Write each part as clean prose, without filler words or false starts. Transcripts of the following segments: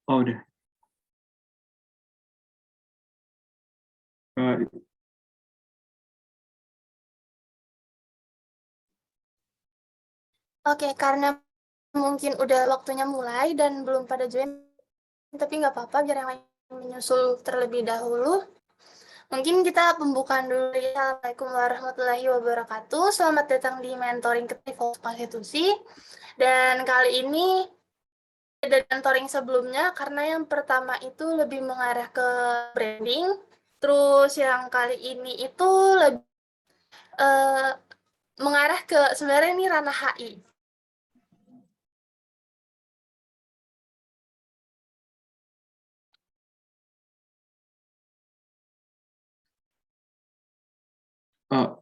Oh udah. Eh, Oke, karena mungkin udah waktunya mulai dan belum pada join, tapi nggak apa-apa biar yang lain menyusul terlebih dahulu. Mungkin kita pembukaan dulu ya. Assalamualaikum warahmatullahi wabarakatuh. Selamat datang di Mentoring Kreatif Konstitusi. Dan kali ini dari mentoring sebelumnya, karena yang pertama itu lebih mengarah ke branding. Terus yang kali ini itu lebih mengarah ke sebenarnya ini ranah HI. oh,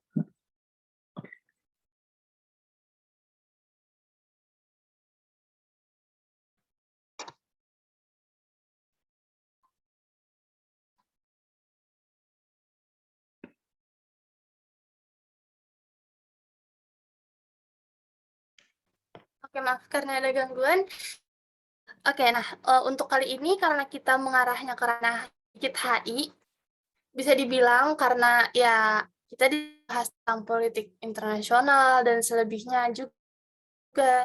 Oke, maaf karena ada gangguan. Oke, nah untuk kali ini karena kita mengarahnya ke ranah dikit HI, bisa dibilang karena ya kita dibahas tentang politik internasional dan selebihnya juga.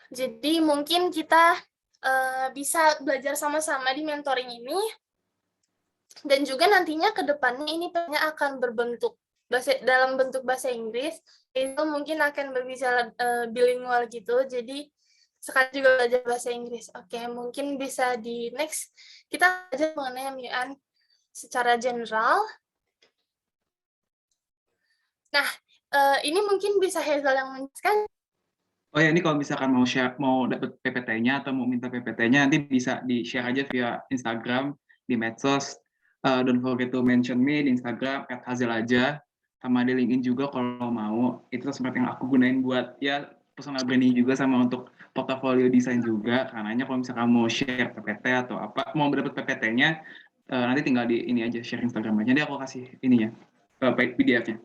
Jadi mungkin kita bisa belajar sama-sama di mentoring ini, dan juga nantinya ke depannya ini akan berbentuk dalam bentuk bahasa Inggris, itu mungkin akan berbicara bilingual gitu, jadi sekali juga belajar bahasa Inggris. Oke, mungkin bisa di next kita belajar mengenai MUN secara general. Nah, ini mungkin bisa Hazel yang menjelaskan. oh ya, ini kalau misalkan mau share, mau dapat PPT-nya atau mau minta PPT-nya, nanti bisa di-share aja via Instagram, di medsos. Don't forget to mention me di Instagram @hazel aja, sama di LinkedIn juga kalau mau. Itu seperti yang aku gunain buat ya personal branding juga, sama untuk portfolio desain juga. Karenanya kalau misalkan mau share PPT atau apa, mau dapat PPT-nya, nanti tinggal di ini aja, share Instagram aja. Nanti aku kasih ininya, PDF-nya.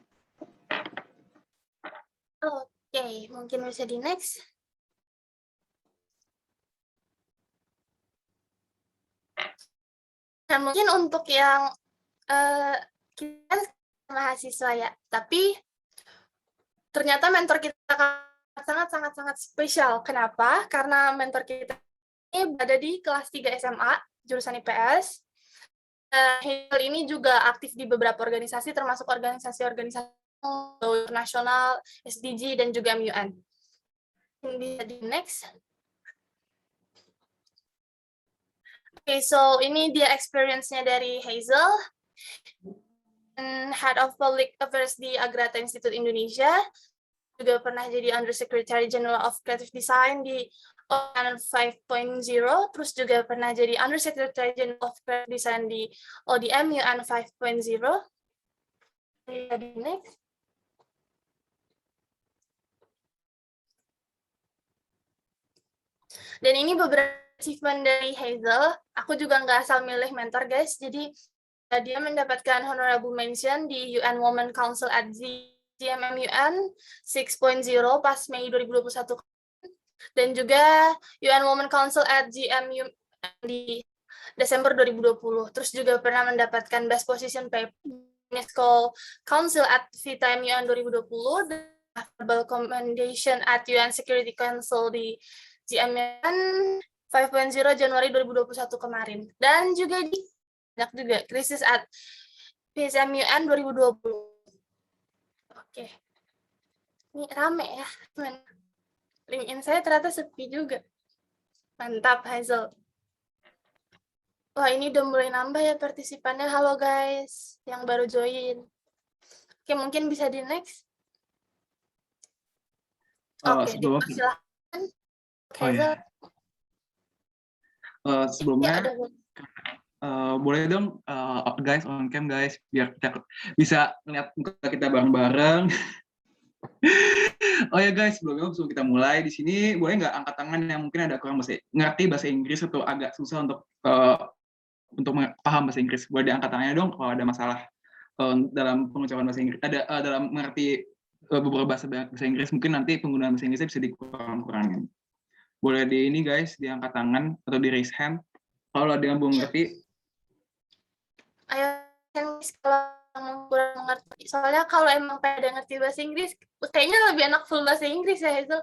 Oke, mungkin bisa di next. Nah, mungkin untuk yang kita mahasiswa ya, tapi ternyata mentor kita sangat spesial. Kenapa? Karena mentor kita ini berada di kelas 3 SMA, jurusan IPS. Hazel ini juga aktif di beberapa organisasi, termasuk organisasi-organisasi nasional, SDG, dan juga MUN. Bisa di next. Oke, so ini dia experience-nya dari Hazel. Head of Public Affairs di Agrata Institute Indonesia. Juga pernah jadi Undersecretary General of Creative Design di ODM 5.0, terus juga pernah jadi Undersecretary General of Creative Design di ODM UN 5.0. Next. Dan ini beberapa achievement dari Hazel. Aku juga nggak asal milih mentor, guys. Jadi dia mendapatkan honorable mention di UN Women Council at GMMUN 6.0 pas Mei 2021, dan juga UN Women Council at GMU di Desember 2020. Terus juga pernah mendapatkan best position paper UNESCO Council at VITA MUN 2020, dan Verbal Commendation at UN Security Council di GMUN 5.0 Januari 2021 kemarin. Dan juga di banyak juga krisis at PSMUN 2020. Oke. Ini rame ya, teman. LinkedIn saya ternyata sepi juga. Mantap, Hazel. Wah, ini udah mulai nambah ya partisipannya. Halo guys, yang baru join. Oke, mungkin bisa di next. Oke, Sebelum dipersilakan. Oh Hazel. ya, sebelumnya boleh dong guys on cam guys, biar kita bisa melihat muka kita bareng-bareng. Oh ya guys, sebelum kita mulai di sini, boleh nggak angkat tangan yang mungkin ada kurang ngerti bahasa Inggris atau agak susah untuk paham bahasa Inggris? Boleh diangkat tangannya dong kalau ada masalah dalam pengucapan bahasa Inggris, ada dalam mengerti beberapa bahasa Inggris, mungkin nanti penggunaan bahasa Inggrisnya bisa dikurang-kurangin. Boleh di ini guys, diangkat tangan atau di raise hand Kalau ada yang belum ngerti, Ayo, kalau emang kurang mengerti. Soalnya kalau emang pada ngerti bahasa Inggris, kayaknya lebih enak full bahasa Inggris ya itu.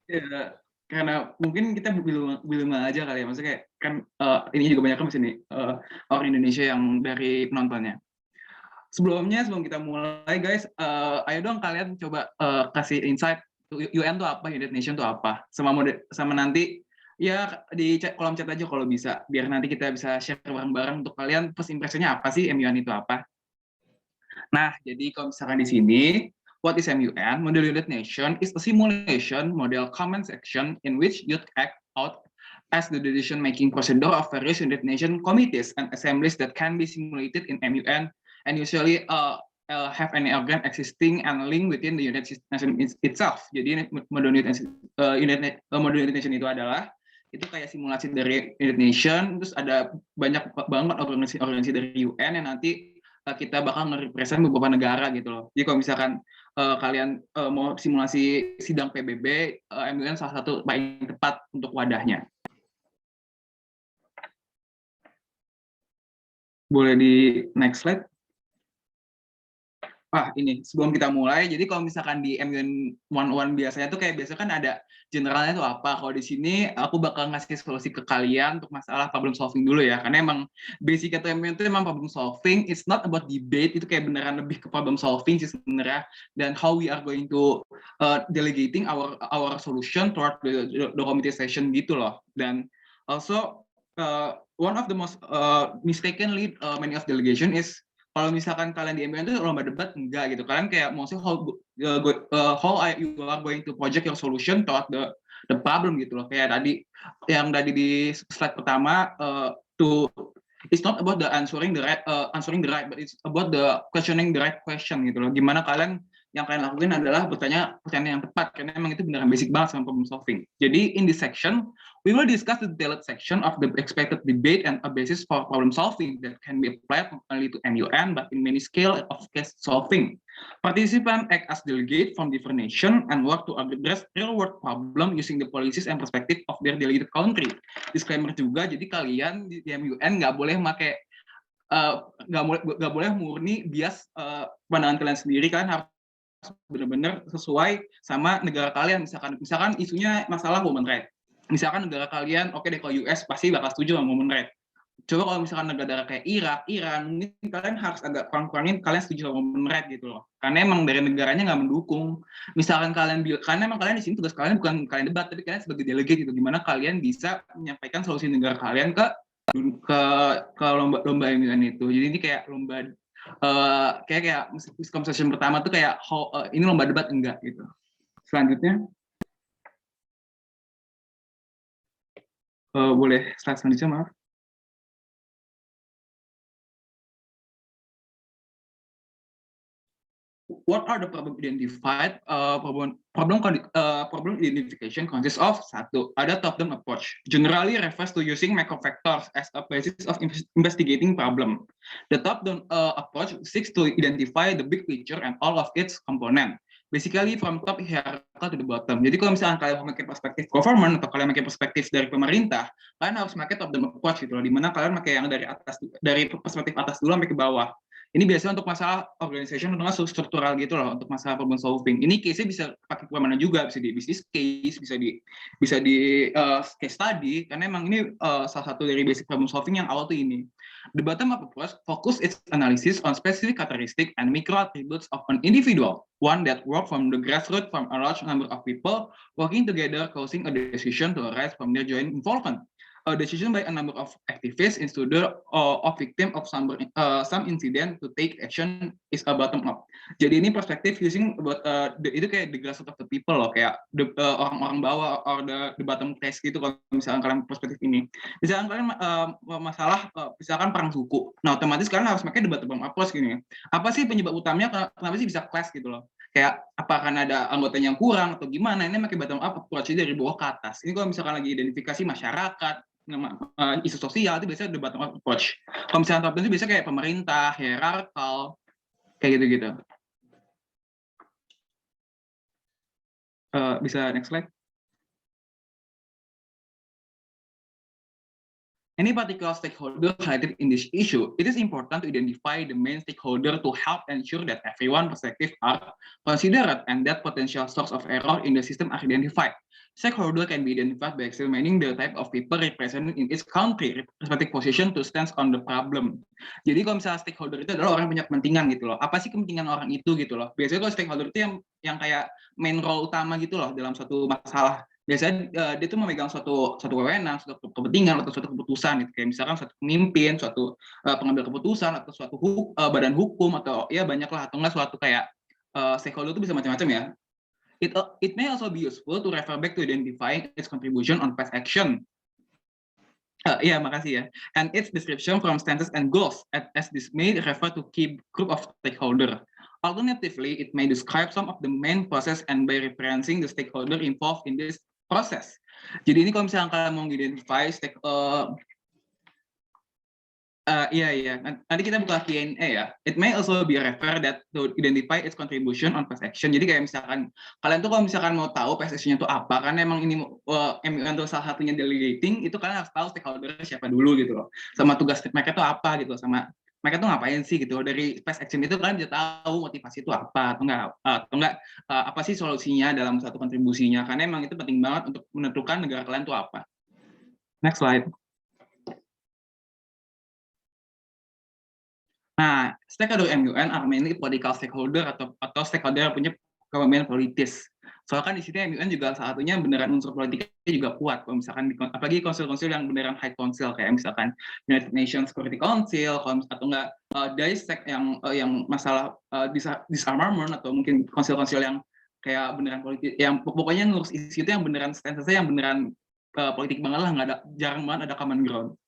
ya, karena mungkin kita belum aja kali ya, maksudnya kayak kan ini juga banyak kan di sini orang Indonesia yang dari penontonnya. Sebelum kita mulai guys, ayo dong kalian coba kasih insight UN tuh apa, United Nation tuh apa, sama nanti ya di kolom chat aja kalau bisa, biar nanti kita bisa share bareng-bareng untuk kalian first impression-nya apa sih MUN itu apa. Nah, jadi kalau misalkan di sini, what is MUN? Model United Nation is a simulation model common section in which youth act out as the decision-making procedure of various United Nation committees and assemblies that can be simulated in MUN and usually have any organ existing and link within the United Nations itself. Jadi model United Nation itu adalah itu kayak simulasi dari United Nation, terus ada banyak banget organisasi dari UN yang nanti kita bakal nge-represent beberapa negara gitu loh. Jadi kalau misalkan kalian mau simulasi sidang PBB, MUN salah satu paling tepat untuk wadahnya. Boleh di next slide. Ini sebelum kita mulai, jadi kalau misalkan di MUN 101 biasanya tuh kayak biasa kan ada generalnya tuh apa. Kalau di sini aku bakal ngasih solusi ke kalian untuk masalah problem solving dulu ya. Karena emang basic atau MUN itu emang problem solving, it's not about debate, itu kayak beneran lebih ke problem solving sih sebenarnya. Dan how we are going to delegating our solution toward the committee session gitu loh. Dan also one of the most mistakenly many of delegation is kalau misalkan kalian di MUN itu lomba debat enggak gitu, kalian kayak maksudnya how you are going to project your solution toward the problem gitu loh, kayak tadi di slide pertama to it's not about the answering the right but it's about the questioning the right question gitu loh. Gimana yang kalian lakuin adalah bertanya pertanyaan yang tepat, karena emang itu beneran basic banget sama problem solving. Jadi in this section we will discuss the detailed section of the expected debate and a basis for problem solving that can be applied not only to MUN but in many scale of case solving. Participants act as delegate from different nation and work to address real world problem using the policies and perspective of their delegated country. Disclaimer juga, jadi kalian di MUN nggak boleh pakai nggak boleh murni bias pandangan kalian sendiri, kalian harus benar-benar sesuai sama negara kalian. Misalkan isunya masalah women right, misalkan negara kalian oke deh, kalau US pasti bakal setuju sama women right. Coba kalau misalkan negara kayak Irak, Iran, mungkin kalian harus agak kurang-kurangin kalian setuju sama women right gitu loh, karena emang dari negaranya nggak mendukung. Misalkan karena emang kalian di sini tugas kalian bukan kalian debat, tapi kalian sebagai delegate gitu, gimana kalian bisa menyampaikan solusi negara kalian ke lomba MUN itu. Jadi ini kayak lomba kayak misconception pertama tuh kayak ini lomba debat enggak gitu. Selanjutnya boleh slide selanjutnya, maaf. What are the problem identified? Problem identification consists of satu, ada top-down approach. Generally refers to using macro factors as a basis of investigating problem. The top-down approach seeks to identify the big picture and all of its component. Basically from top hierarchical to the bottom. Jadi kalau misalnya kalian mau pakai perspektif government atau kalian pakai perspektif dari pemerintah, kalian harus pakai top-down approach gitu loh, dimana kalian pakai yang dari atas, dari perspektif atas dulu sampai ke bawah. Ini biasanya untuk masalah organization atau struktural gitu loh, untuk masalah problem solving. Ini case-nya bisa pakai kemana juga, bisa di business case, bisa di case study, karena emang ini salah satu dari basic problem solving yang awal tuh ini. The bottom up approach focus its analysis on specific characteristic and micro attributes of an individual, one that work from the grassroots from a large number of people working together, causing a decision to arise from their joint involvement. A decision by a number of activists instead of victim of some incident to take action is a bottom up. Jadi ini perspektif using about itu kayak the grassroots of the people loh, kayak orang-orang bawah or the bottom class gitu. Kalau misalkan kalian perspektif ini, misalkan kalian masalah misalkan perang suku, nah otomatis kalian harus pakai the bottom up approach gini. Apa sih penyebab utamanya, kenapa sih bisa clash gitu loh? Kayak apa, karena ada anggotanya yang kurang atau gimana? Ini pakai bottom up approach dari bawah ke atas. Ini kalau misalkan lagi identifikasi masyarakat, isu sosial, itu biasanya the bottom up approach. Kalau misalnya top down itu biasanya kayak pemerintah, hierarkal, kayak gitu-gitu. Bisa next slide. any particular stakeholder highlighted in this issue, it is important to identify the main stakeholder to help ensure that everyone's perspectives are considered and that potential source of error in the system are identified. Stakeholder can be identified by examining the type of people represented in each country, respective position to stand on the problem. Jadi kalau misalnya stakeholder itu adalah orang yang punya kepentingan gitu loh. Apa sih kepentingan orang itu gitu loh. Biasanya kalau stakeholder itu yang kayak main role utama gitu loh dalam suatu masalah. Biasanya dia tuh memegang suatu wewenang, suatu kepentingan atau suatu keputusan gitu. Kayak misalkan suatu pemimpin, suatu pengambil keputusan atau suatu badan hukum atau ya banyak lah atau enggak suatu kayak stakeholder itu bisa macam-macam ya. It may also be useful to refer back to identifying its contribution on past action. Yeah, makasih ya. And its description from stances and goals, as this may refer to key group of stakeholder. Alternatively, it may describe some of the main process and by referencing the stakeholder involved in this process. Jadi ini kalau misalnya kalian mau identify nanti kita buka Q&A ya. It may also be a refer that to identify its contribution on past action. Jadi kayak misalkan kalian tuh kalau misalkan mau tahu past action-nya itu apa, karena emang ini MUN tuh salah satunya delegating, itu kalian harus tahu stakeholder siapa dulu gitu loh. Sama tugas mereka tuh apa gitu, sama mereka tuh ngapain sih gitu. Dari past action itu kalian bisa tahu motivasi itu apa atau enggak apa sih solusinya dalam satu kontribusinya. Karena emang itu penting banget untuk menentukan negara kalian tuh apa. Next slide. Nah, stakeholder MUN are mainly political stakeholder atau stakeholder yang punya kepemimpinan politis. Soalnya kan di sini MUN juga salah satunya beneran unsur politiknya juga kuat. Kalau misalkan apalagi konsil-konsil yang beneran high council kayak misalkan United Nations Security Council atau enggak DISEC yang masalah disarmament atau mungkin konsil-konsil yang kayak beneran politik yang pokoknya ngurus isu itu yang beneran stance-nya yang beneran politik banget lah, jarang banget ada common ground.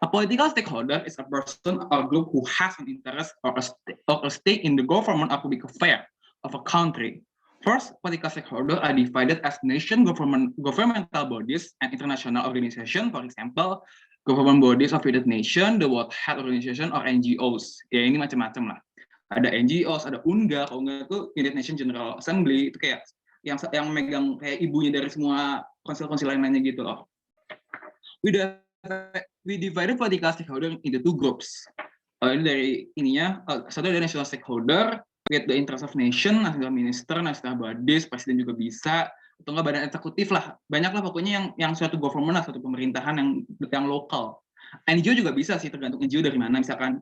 A political stakeholder is a person or group who has an interest or a stake in the government or public affair of a country. First, political stakeholders are divided as governmental bodies and international organizations, for example, government bodies of United Nations, the World Health Organization, or NGOs. Ya ini macam-macam lah. Ada NGOs, ada UNGA, kalau nggak itu United Nations General Assembly, itu kayak yang megang kayak ibunya dari semua konsil-konsil lainnya gitu loh. We divided political stakeholder into two groups. Ini dari ininya, satu dari national stakeholder, with the interest of nation, national minister, national bodies, presiden juga bisa, atau enggak badan eksekutif lah. Banyak lah pokoknya yang suatu government lah, suatu pemerintahan yang lokal. NGO juga bisa sih, tergantung NGO dari mana. Misalkan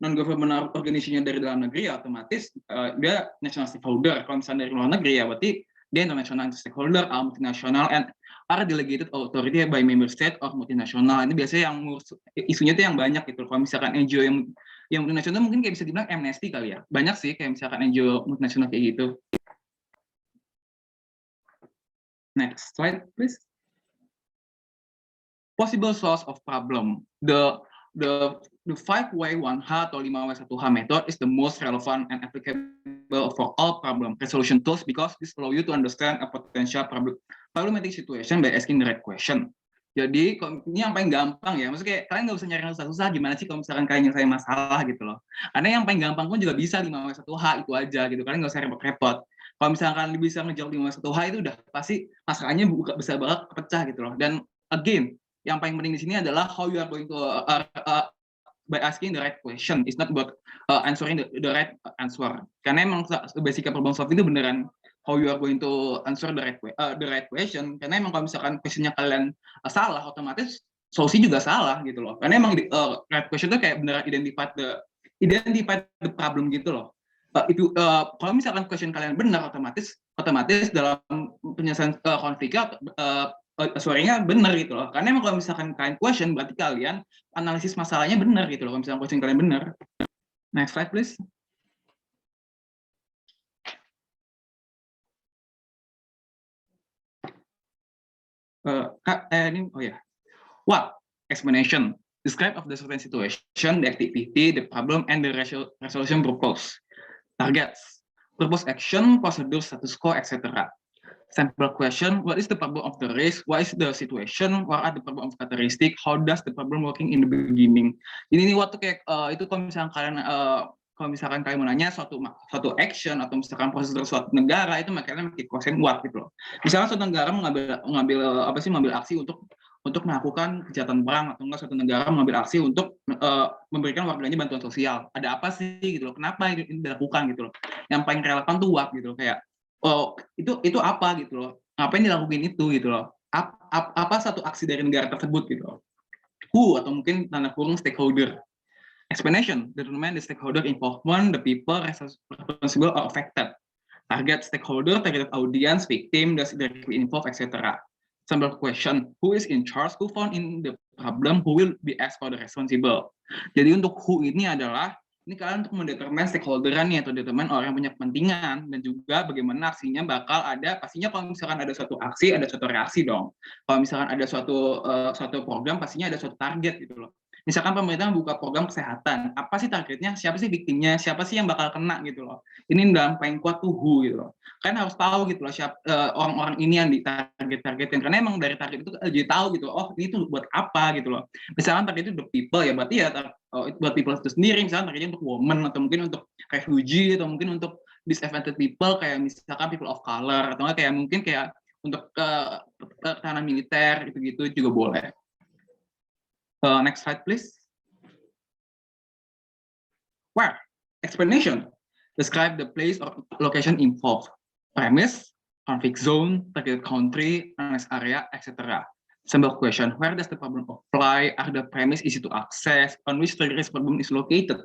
non-government organization-nya dari dalam negeri, ya otomatis dia national stakeholder. Kalau misalnya dari luar negeri, ya berarti dia international stakeholder, multinational, and are delegated authority by member state or multinational. Ini biasanya yang isunya itu yang banyak gitu. Kalau misalkan NGO yang multinasional mungkin kayak bisa dibilang Amnesty kali ya. Banyak sih kayak misalkan NGO multinasional kayak gitu. Next slide please. Possible source of problem. The 5W1H atau 5W1H method is the most relevant and applicable for all problem resolution tools because this allow you to understand a potential problematic situation by asking the right question. Jadi ini yang paling gampang ya, maksudnya kayak kalian nggak usah nyari yang susah-susah, gimana sih kalau misalkan kalian nyelesain masalah gitu loh. Karena yang paling gampang pun juga bisa 5W1H itu aja gitu, kalian nggak usah repot-repot. Kalau misalkan bisa ngejawab 5W1H itu udah pasti masalahnya bisa banget kepecah gitu loh. Dan again, yang paling penting di sini adalah how you are going to by asking the right question. It's not about answering the right answer. Karena emang basic problem solving itu beneran how you are going to answer the right question. Karena emang kalau misalkan questionnya kalian salah, otomatis solusi juga salah gitu loh. Karena emang right question itu kayak beneran identify the problem gitu loh. Kalau misalkan question kalian benar, otomatis dalam penyelesaian konfliknya suaranya benar gitu loh. Karena emang kalau misalkan kalian question, berarti kalian analisis masalahnya benar gitu loh. Kalau misalkan question kalian benar. Next slide please. What? Explanation. Describe of the certain situation, the activity, the problem, and the resolution proposed. Targets. Purpose action, procedur, status quo, etc. Sample question, what is the problem of the risk? What is the situation? What are the problem of characteristic? How does the problem working in the beginning? Ini waktu kayak itu kalau misalkan kalian mau nanya suatu action atau misalkan prosedur suatu negara itu makanya pakai question what gitu loh. Misalkan suatu negara mengambil aksi untuk untuk melakukan kejahatan perang atau enggak suatu negara mengambil aksi untuk memberikan warganya bantuan sosial. Ada apa sih gitu loh? Kenapa ini dilakukan gitu loh? Yang paling relevan tuh what gitu loh, kayak oh itu apa gitu loh? Ngapain dilakuin itu gitu loh? Apa satu aksi dari negara tersebut gitu loh? Who atau mungkin tanda kurung stakeholder. Explanation determine the stakeholder involvement, the people responsible or affected. Target stakeholder, target audience, victim, that's directly involved, etc. Sample question, who is in charge, who found in the problem, who will be asked for the responsible. Jadi untuk who ini adalah, ini kalian untuk mendetermine stakeholderannya atau determine orang yang punya kepentingan, dan juga bagaimana aksinya bakal ada, pastinya kalau misalkan ada suatu aksi, ada suatu reaksi dong. Kalau misalkan ada suatu program, pastinya ada suatu target gitu loh. Misalkan pemerintah buka program kesehatan, apa sih targetnya, siapa sih victimnya, siapa sih yang bakal kena gitu loh. Ini dalam paling kuat tuh who gitu loh. Kan harus tahu gitu loh orang-orang ini yang ditarget-targetin, karena emang dari target itu jadi tahu gitu, oh ini tuh buat apa gitu loh. Misalkan target itu the people ya, berarti ya buat people itu sendiri, misalkan targetnya untuk woman atau mungkin untuk refugee atau mungkin untuk disadvantaged people kayak misalkan people of color atau kayak mungkin kayak untuk tahanan militer gitu-gitu juga boleh. Next slide please. Where? Explanation. Describe the place or location involved. Premise, conflict zone, target country, analysis area, etc. Sample question, where does the problem apply? Are the premise easy to access? On which terrorist problem is located?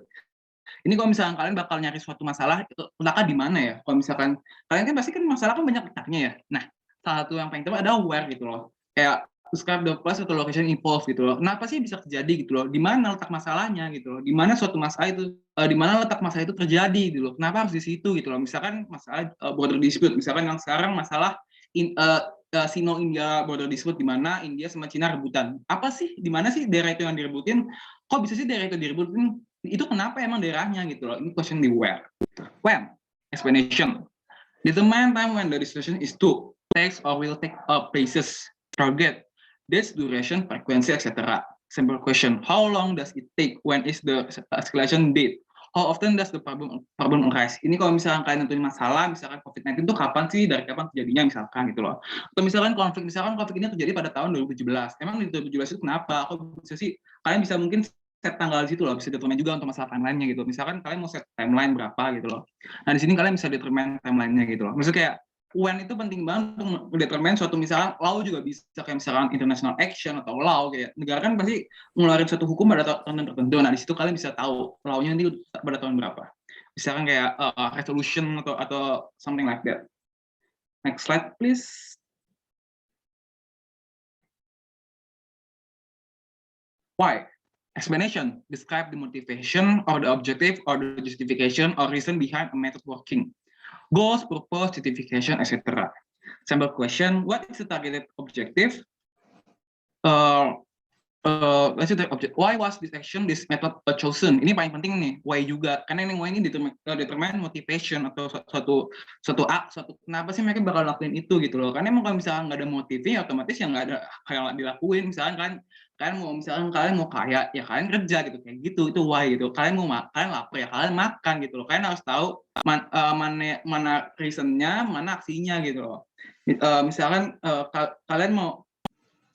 Ini kalau misalkan kalian bakal nyari suatu masalah, letaknya di mana ya? Kalau misalkan, kalian kan pasti kan masalah kan banyak letaknya ya. Nah, salah satu yang paling tepat adalah where gitu loh. Kayak describe the place atau location involved gitu loh. Kenapa sih bisa terjadi gitu loh? Di mana letak masalahnya gitu loh? Di mana suatu masalah itu, di mana letak masalah itu terjadi gitu loh? Kenapa harus di situ gitu loh? Misalkan masalah border dispute, misalkan yang sekarang masalah Sino-India border dispute, di mana India sama Cina rebutan. Apa sih? Di mana sih daerah itu yang direbutin? Kok bisa sih daerah itu direbutin? Itu kenapa emang daerahnya gitu loh? Ini question di where. When? Explanation. Determine time when the situation is to takes or will take up places. Target. Dates, duration, frequency, etc. Simple question. How long does it take? When is the escalation date? How often does the problem arise? Ini kalau misalkan kalian nentuin masalah, misalkan COVID-19 itu kapan sih, dari kapan terjadinya misalkan gitu loh. Atau misalkan konflik ini terjadi pada tahun 2017. Emang di 2017 itu kenapa? Kok bisa sih? Kalian bisa mungkin set tanggal di situ loh, bisa determine juga untuk masalah timeline-nya gitu. Misalkan kalian mau set timeline berapa gitu loh. Nah di sini kalian bisa determine timeline-nya gitu loh. Maksudnya kayak when itu penting banget untuk mendetermine suatu, misalkan law juga bisa kayak misalkan international action atau law, kayak negara kan pasti ngeluarin suatu hukum pada tahun tertentu. Nah di situ kalian bisa tahu law-nya nanti pada tahun berapa. Misalkan kayak resolution atau something like that. Next slide please. Why? Explanation. Describe the motivation or the objective or the justification or reason behind a method working. Goals, purpose, justification, etc. Sample question, what is the targeted objective? Why was this action, this method chosen? Ini paling penting nih, why juga. Karena yang why ini determine motivation atau suatu kenapa sih mereka bakal lakuin itu gitu loh. Karena emang kalau misalnya nggak ada motifnya, otomatis ya nggak ada hal yang dilakuin. Misalkan kalian mau kaya, ya kalian kerja gitu, kayak gitu, itu why gitu. Kalian lapar ya kalian makan gitu loh. Kalian harus tahu mana reasonnya, mana aksinya gitu loh. Misalkan kalian mau,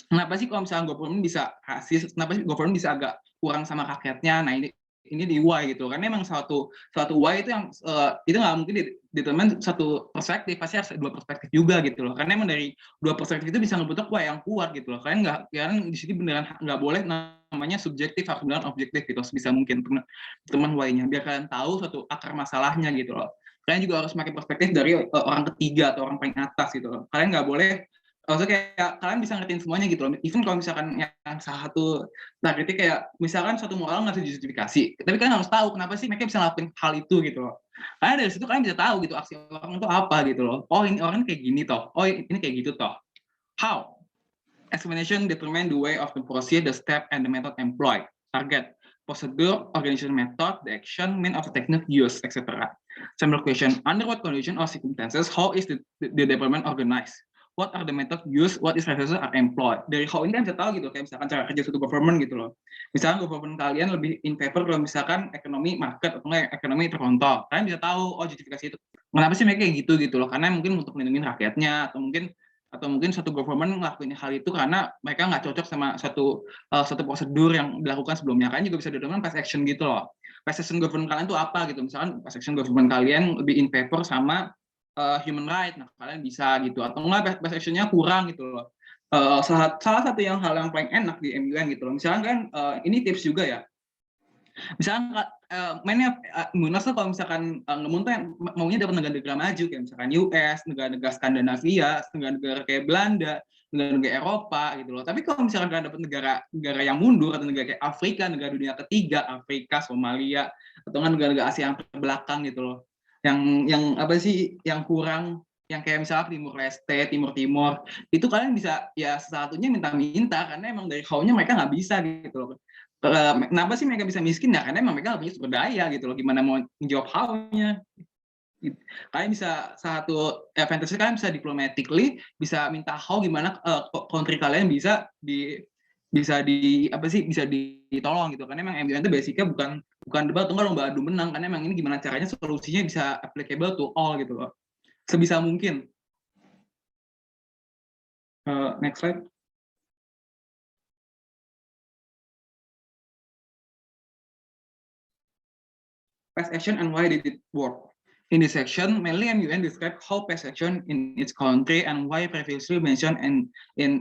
kenapa sih kalau misalnya government bisa rasis, kenapa sih government bisa agak kurang sama rakyatnya? Nah ini di why gitu, karena emang suatu why itu yang itu nggak mungkin determine satu perspektif, pasti harus dua perspektif juga gitu loh, karena emang dari dua perspektif itu bisa ngebentuk why yang kuat gitu loh. Kalian di sini beneran nggak boleh namanya subjektif, harus beneran objektif gitu, bisa mungkin teman why-nya, biar kalian tahu suatu akar masalahnya gitu loh. Kalian juga harus pakai perspektif dari orang ketiga atau orang paling atas gitu loh. Kalian nggak boleh, maksudnya kayak kalian bisa ngertiin semuanya gitu loh. Even kalau misalkan yang salah satu targetnya kayak misalkan suatu moral nggak justifikasi, tapi kalian harus tahu kenapa sih mereka bisa ngelakuin hal itu gitu loh. Karena dari situ kalian bisa tahu gitu aksi orang itu apa gitu loh. Oh ini orang kayak gini toh. Oh ini kayak gitu toh. How? Explanation determine the way of the procedure, the step, and the method employed. Target, procedure, organization method, the action, mean of the technique used, etc. Sample question, under what condition or circumstances, how is the development organized? What are the method used, what is resources are employed. Dari how ini kan bisa tahu gitu, kayak misalkan cara kerja suatu government gitu loh. Misalkan government kalian lebih in favor kalau misalkan ekonomi market atau enggak ekonomi terkontrol. Kalian bisa tahu, oh justifikasi itu. Kenapa sih mereka kayak gitu loh, karena mungkin untuk melindungi rakyatnya, atau mungkin atau mungkin satu government ngelakuin hal itu karena mereka nggak cocok sama satu prosedur yang dilakukan sebelumnya. Kalian juga bisa determine past action gitu loh. Past action government kalian tuh apa gitu. Misalkan past action government kalian lebih in favor sama human right, nah kalian bisa gitu. Atau enggak past actionnya kurang gitu loh. Salah satu hal yang paling enak di MUN gitu loh. Misalkan kan ini tips juga ya. Misalkan mainnya Munas tuh kalau misalkan ngemun tuh maunya dapat negara-negara maju kayak misalkan US, negara-negara Skandinavia, negara-negara kayak Belanda, negara-negara Eropa gitu loh. Tapi kalau misalkan kalian dapat negara yang mundur atau negara kayak Afrika, negara dunia ketiga, Afrika, Somalia, atau negara-negara Asia yang terbelakang gitu loh. Yang apa sih yang kurang, yang kayak misalnya Timur Leste, Timur Timur, itu kalian bisa ya satunya minta-minta karena emang dari kaunya mereka nggak bisa gitu loh. Kenapa sih mereka bisa miskin ya? Karena emang mereka nggak punya sumber daya gitu loh. Gimana mau menjawab how-nya? Kalian bisa advantage kalian bisa diplomatically, bisa minta how gimana country kalian bisa ditolong gitu. Karena emang MUN itu basicnya bukan debat atau lomba adu menang. Karena emang ini gimana caranya solusinya bisa applicable to all gitu loh. Sebisa mungkin. Next slide. Past action and why did it work? In this section, mainly MUN describe how past action in its country and why previously mentioned in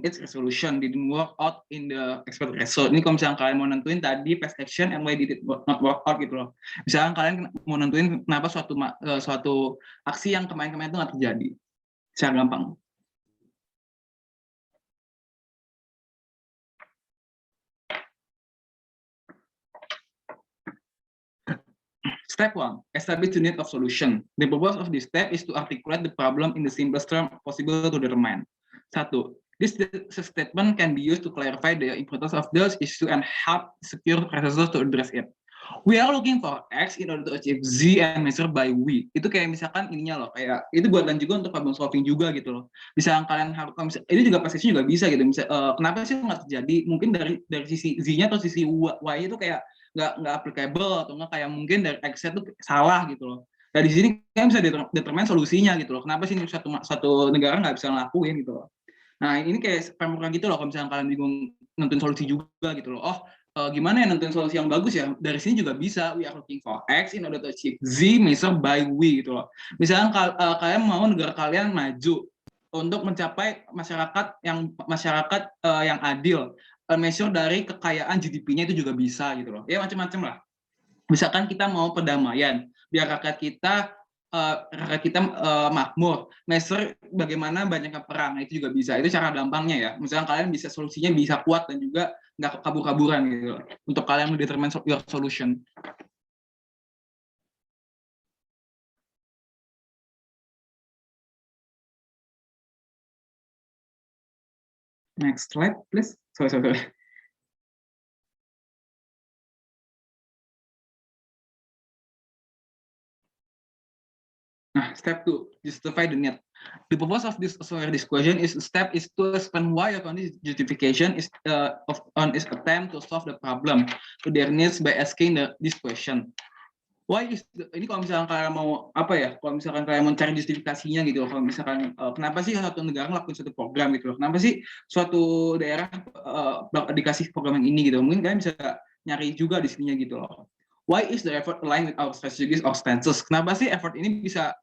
its resolution didn't work out in the expert result. Ini kalau misalnya kalian mau nentuin tadi past action and why did it not work out gitu loh. Misalnya kalian mau nentuin kenapa suatu aksi yang kemarin-kemarin itu nggak terjadi. Secara gampang. Step 1, establish the need of solution. The purpose of this step is to articulate the problem in the simplest term possible to determine. 1. This statement can be used to clarify the importance of those issues and help secure resources to address it. We are looking for X in order to achieve Z and measure by Y. Itu kayak misalkan ininya loh, kayak itu buatan juga untuk problem solving juga gitu loh. Misalkan kalian harus, ini juga pasisnya juga bisa gitu. Kenapa sih nggak terjadi? Mungkin dari sisi Z-nya atau sisi Y itu kayak nggak applicable atau nggak kayak mungkin dari X itu salah gitu loh. Nah di sini kan bisa determine solusinya gitu loh. Kenapa sih satu negara nggak bisa ngelakuin gitu loh. Nah ini kayak framework gitu loh. Kalau misalnya kalian bingung nentuin solusi juga gitu loh. Gimana ya nentuin solusi yang bagus ya? Dari sini juga bisa. We are looking for X in order to achieve Z measure by Y gitu loh. Misalnya kalian mau negara kalian maju untuk mencapai masyarakat yang adil, measure dari kekayaan GDP-nya itu juga bisa gitu loh. Ya macam-macam lah. Misalkan kita mau perdamaian, biar rakyat kita makmur, measure bagaimana banyaknya perang, itu juga bisa. Itu cara gampangnya ya. Misalkan kalian bisa solusinya bisa kuat dan juga nggak kabur-kaburan gitu loh. Untuk kalian mendetermine your solution. Next slide, please. Sorry. Nah, step 2, justify the need. The purpose of this question is to explain why your justification is on its attempt to solve the problem to their needs by asking this question. Ini kalau misalkan kalian mau kalau misalkan kalian mau cari justifikasinya gitu, kalau misalkan kenapa sih satu negara ngelakuin suatu program gitu, kenapa sih suatu daerah dikasih program yang ini gitu, mungkin kalian bisa nyari juga di sininya gitu loh. Why is the effort aligned with our strategies or stances? Kenapa sih effort ini bisa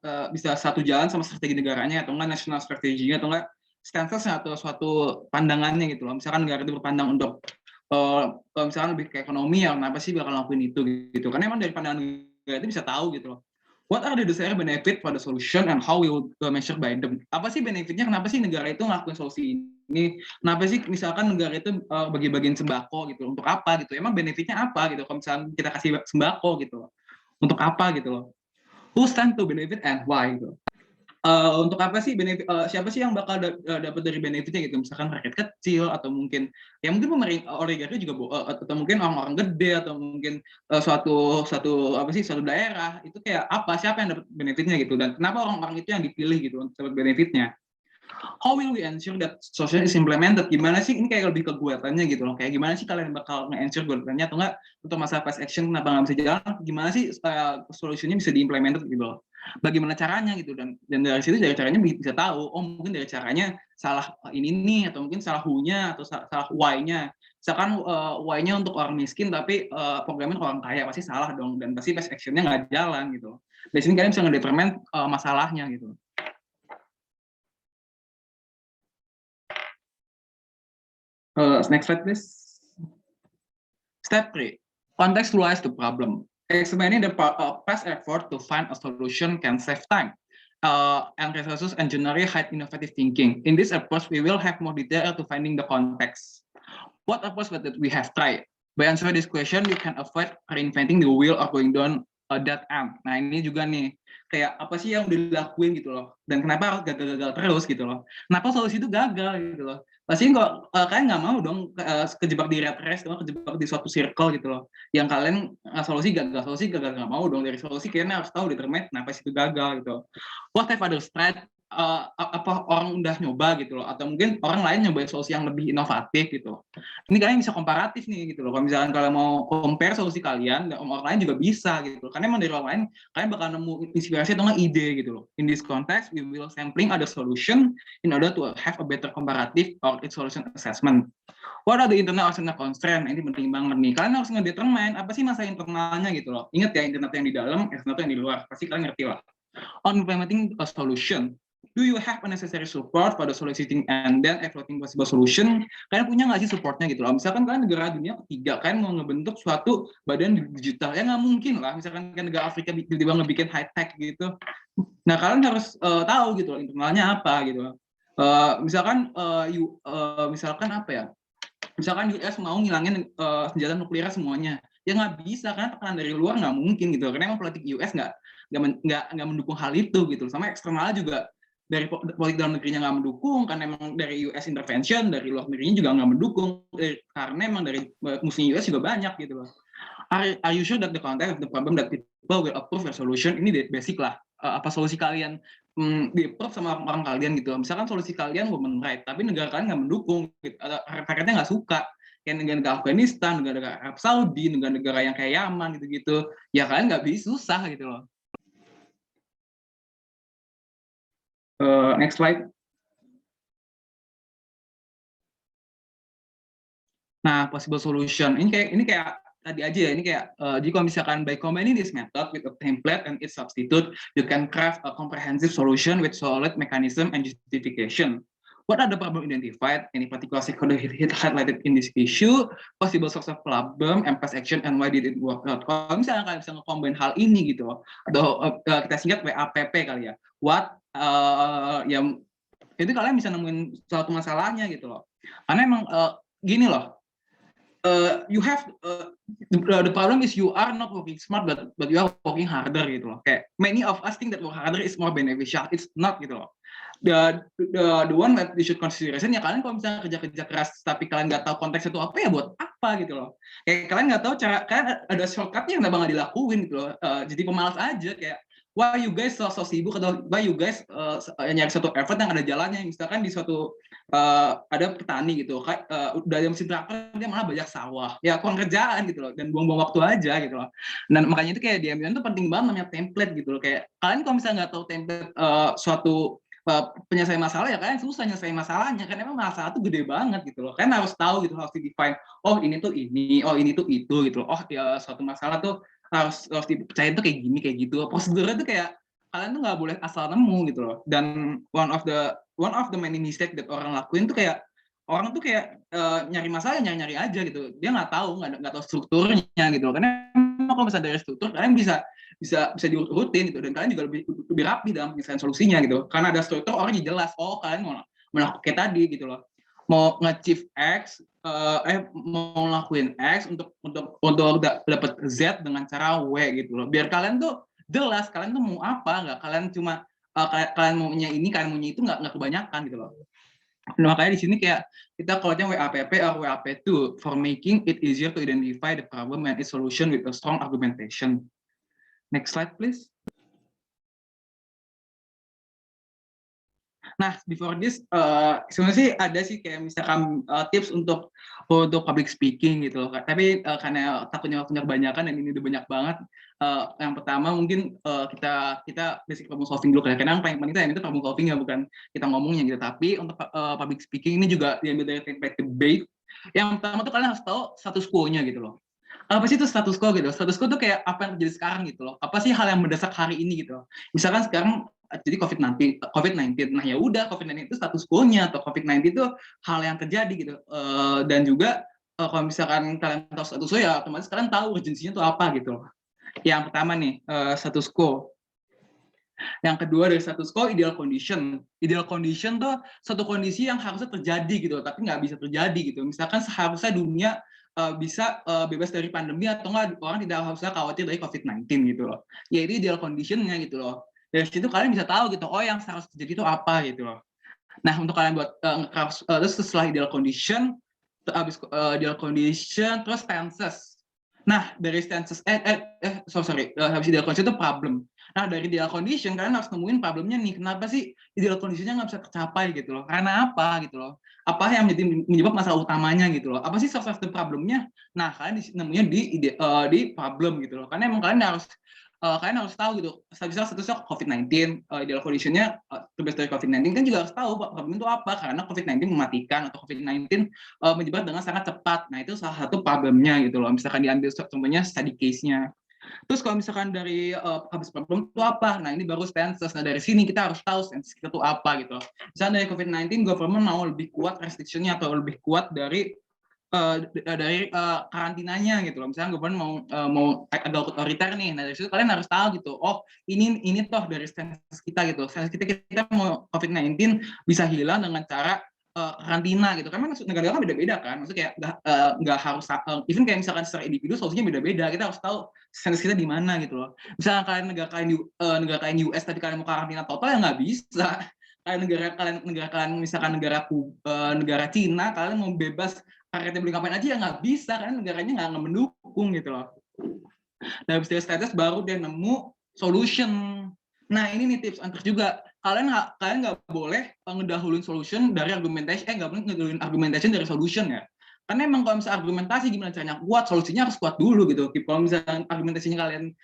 satu jalan sama strategi negaranya atau enggak national strategy-nya atau enggak stances atau suatu pandangannya gitu loh. Misalkan negara itu berpandang untuk kalau misalkan lebih ke ekonomi ya kenapa sih bakal lakuin itu gitu. Karena emang dari pandangan negara itu bisa tahu gitu loh. What are the desired benefit for the solution and how we will measure by them? Apa sih benefitnya? Kenapa sih negara itu ngelakuin solusi ini? Kenapa sih misalkan negara itu bagi-bagiin sembako gitu? Untuk apa gitu? Emang benefitnya apa gitu? Kalau misalkan kita kasih sembako gitu loh. Untuk apa gitu loh? Who stand to benefit and why gitu? Untuk apa sih benefit? Siapa sih yang bakal dapat dari benefitnya gitu? Misalkan rakyat kecil atau mungkin pemerintah oligarki juga atau mungkin orang-orang gede atau mungkin suatu daerah itu kayak apa? Siapa yang dapat benefitnya gitu? Dan kenapa orang-orang itu yang dipilih gitu untuk dapat benefitnya? How will we ensure that solution is implemented? Gimana sih, ini kayak lebih ke guatannya gitu loh, kayak gimana sih kalian bakal nge-ensure guatannya, atau enggak untuk masalah fast action kenapa nggak bisa jalan, gimana sih solusinya bisa di-implemented gitu loh. Bagaimana caranya gitu, dan dari situ dari caranya bisa tahu, oh mungkin dari caranya salah ini nih, atau mungkin salah who-nya, atau salah why-nya. Misalkan why-nya untuk orang miskin tapi programnya orang kaya, pasti salah dong, dan pasti fast action-nya nggak jalan gitu. Dari sini kalian bisa ngedetermine masalahnya gitu. Next slide, please. Step 3. Contextualize the problem. Explaining the past effort to find a solution can save time and resources and generate high innovative thinking. In this approach, we will have more detail to finding the context. What approach that we have tried? By answering this question, you can avoid reinventing the wheel or going down that end. Nah, ini juga nih, kayak apa sih yang udah dilakuin gitu loh, dan kenapa harus gagal-gagal terus gitu loh. Kenapa solusi itu gagal gitu loh. Pasti kalian nggak mau dong kejebak di rat race, kejebak di suatu circle gitu loh. Yang kalian solusi gagal nggak mau dong. Dari solusi kalian harus tahu determine kenapa itu gagal gitu. What have others tried? Apa orang udah nyoba gitu loh, atau mungkin orang lain nyoba solusi yang lebih inovatif gitu. Ini kalian bisa komparatif nih gitu loh. Kalau misalkan kalian mau compare solusi kalian, dan orang lain juga bisa gitu loh. Karena emang dari orang lain kalian bakal nemu inspirasi atau nggak ide gitu loh. In this context, we will sampling other solution in order to have a better comparative or solution assessment. What are the internal external constraint? Ini penting banget nih. Kalian harus ngedetermine apa sih masalah internalnya gitu loh. Ingat ya, internal yang di dalam, external yang di luar. Pasti kalian ngerti lah. On implementing a solution, do you have a necessary support for the soliciting and then exploiting possible solution? Kalian punya nggak sih supportnya gitu loh? Misalkan kalian negara dunia ketiga, kalian mau ngebentuk suatu badan digital, ya nggak mungkin lah. Misalkan kan negara Afrika tiba-tiba ngebikin high tech gitu. Nah kalian harus tahu gitu loh, internalnya apa gitu loh. Misalkan apa ya? Misalkan US mau ngilangin senjata nuklir semuanya, ya nggak bisa karena tekanan dari luar nggak mungkin gitu. Karena emang politik US nggak mendukung hal itu gitu. Sama eksternal juga, dari politik dalam negerinya nggak mendukung, karena emang dari US intervention, dari luar negerinya juga nggak mendukung, karena emang dari musuhnya US juga banyak gitu loh. Are you sure that the content of the problem that people will approve your solution? Ini basic lah. Apa solusi kalian di-approve sama orang kalian gitu. Misalkan solusi kalian women right, tapi negara kalian nggak mendukung, gitu. Rakyatnya nggak suka. Kayak negara-negara Afghanistan, negara-negara Arab Saudi, negara-negara yang kayak Yaman gitu-gitu. Ya kalian nggak bisa, susah gitu loh. Next slide. Nah, possible solution. Ini kayak tadi aja ya. Ini kayak jadi kalau misalkan by combining this method with a template and its substitute, you can craft a comprehensive solution with solid mechanism and justification. What are the problem identified? Any particular stakeholder highlighted in this issue? Possible source of problem, and past action, and why did it work out? Kalau misalnya kalian bisa nge-combine hal ini gitu loh, atau kita singkat WAPP kali ya. What yang itu kalian bisa nemuin suatu masalahnya gitu loh. Karena emang gini loh, you have the problem is you are not working smart, but you are working harder gitu loh. Kayak many of us think that work harder is more beneficial. It's not gitu loh. The one that you should consideration ya, kalian kalau misalnya kerja keras tapi kalian nggak tahu konteks itu apa, ya buat apa gitu loh. Kayak kalian nggak tahu cara, kalian ada shortcutnya yang nggak bakal dilakuin gitu loh. Jadi pemalas aja, kayak why you guys so sibuk, atau why you guys nyari satu effort yang ada jalannya. Misalkan di suatu ada petani gitu, udah ada mesin traktor, dia malah banyak sawah, ya kurang kerjaan gitu loh, dan buang-buang waktu aja gitu loh. Dan makanya itu kayak di MUN tuh penting banget namanya template gitu loh. Kayak kalian kalau misalnya nggak tahu template suatu penyelesaian masalah, ya kalian susah nyelesain masalahnya, karena memang masalah tuh gede banget gitu loh. Kalian harus tahu gitu, harus di-define, oh ini tuh ini, oh ini tuh itu gitu loh. Oh ya, suatu masalah tuh harus dipercaya tuh kayak gini, kayak gitu. Prosedurnya tuh kayak kalian tuh nggak boleh asal nemu gitu loh. Dan one of the many mistake that orang lakuin tuh kayak orang tuh kayak nyari masalah, nyari aja gitu. Dia nggak tahu strukturnya gitu loh. Karena kalau misalnya dari struktur, kalian bisa diurutin gitu, dan kalian juga lebih rapi dalam penyelesaian solusinya gitu. Karena ada struktur, orang jadi jelas, oh kalian mau melakukan kayak tadi gitu loh, mau nge-achieve X, mau ngelakuin X untuk dapat Z dengan cara W gitu loh. Biar kalian tuh jelas kalian tuh mau apa, nggak kalian cuma kalian maunya ini, kalian maunya itu, nggak kebanyakan gitu loh. Nah, makanya di sini kayak kita keluarnya WAPP or WAP2 for making it easier to identify the problem and its solution with a strong argumentation. Next slide, please. Nah, before this, sebenarnya sih ada sih kayak misalkan tips untuk public speaking gitu loh. Tapi karena takutnya waktunya kebanyakan dan ini udah banyak banget. Yang pertama mungkin kita basic problem solving dulu. Karena yang paling penting itu problem solving ya, bukan kita ngomongnya gitu. Tapi untuk public speaking ini juga diambil dari template debate. Yang pertama tuh kalian harus tahu status quo-nya gitu loh. Apa sih itu status quo gitu? Status quo tuh kayak apa yang terjadi sekarang gitu loh. Apa sih hal yang mendesak hari ini gitu loh. Misalkan sekarang jadi COVID-19. Nah ya udah, COVID-19 itu status quo-nya, atau COVID-19 itu hal yang terjadi gitu. Dan juga kalau misalkan kalian tahu status quo ya otomatis kalian tahu urgensinya itu apa gitu loh. Yang pertama nih, status quo. Yang kedua dari status quo, ideal condition. Ideal condition tuh suatu kondisi yang harusnya terjadi gitu, tapi nggak bisa terjadi gitu. Misalkan seharusnya dunia bisa bebas dari pandemi, atau nggak orang tidak harusnya khawatir dari COVID-19 gitu loh. Ya itu ideal condition-nya gitu loh. Dari situ kalian bisa tahu gitu, oh yang seharusnya terjadi itu apa gitu loh. Nah untuk kalian buat terus setelah ideal condition, habis ideal condition, terus stances. Nah dari stances, habis ideal condition itu problem. Nah dari ideal condition kalian harus nemuin problemnya nih, kenapa sih ideal conditionnya nggak bisa tercapai gitu loh, karena apa gitu loh, apa yang menjadi menyebab masalah utamanya gitu loh, apa sih source of the problemnya. Nah kalian nemunya di problem gitu loh, karena emang kalian harus tahu gitu, bisa statusnya COVID-19, ideal conditionnya terbebas dari COVID-19 kan juga harus tahu problem itu apa, karena COVID-19 mematikan atau COVID-19 menyebar dengan sangat cepat. Nah itu salah satu problemnya gitu loh, misalkan diambil contohnya study case-nya. Terus kalau misalkan dari habis problem itu apa? Nah ini baru stances. Nah dari sini kita harus tahu stances kita itu apa gitu. Misalnya dari COVID-19, government mau lebih kuat restriction-nya atau lebih kuat dari karantinanya gitu loh. Misalnya government mau agak otoriter nih. Nah dari situ kalian harus tahu gitu. Oh ini toh dari stances kita gitu. Stances kita mau COVID-19 bisa hilang dengan cara karantina gitu. Karena negara-negara kan beda-beda kan. Maksudnya kayak nggak harus even kayak misalkan secara individu solusinya beda-beda. Kita harus tahu sense kita di mana gitu loh. Misalnya kalian negara kalian US tadi kalian mau karantina total ya nggak bisa. Negara kalian misalkan negara Cina kalian mau bebas karetnya beli ngapain aja ya nggak bisa, karena negaranya nggak mendukung gitu loh. Nah habis dari status baru dia nemu solution. Nah ini nih tips and trick juga. Kalian nggak boleh ngedahuluin solution dari argumentation, nggak boleh ngedahuluin argumentation dari solution ya. Karena emang kalau misalnya argumentasi gimana caranya kuat, solusinya harus kuat dulu gitu. Kalau misalnya argumentasinya kalian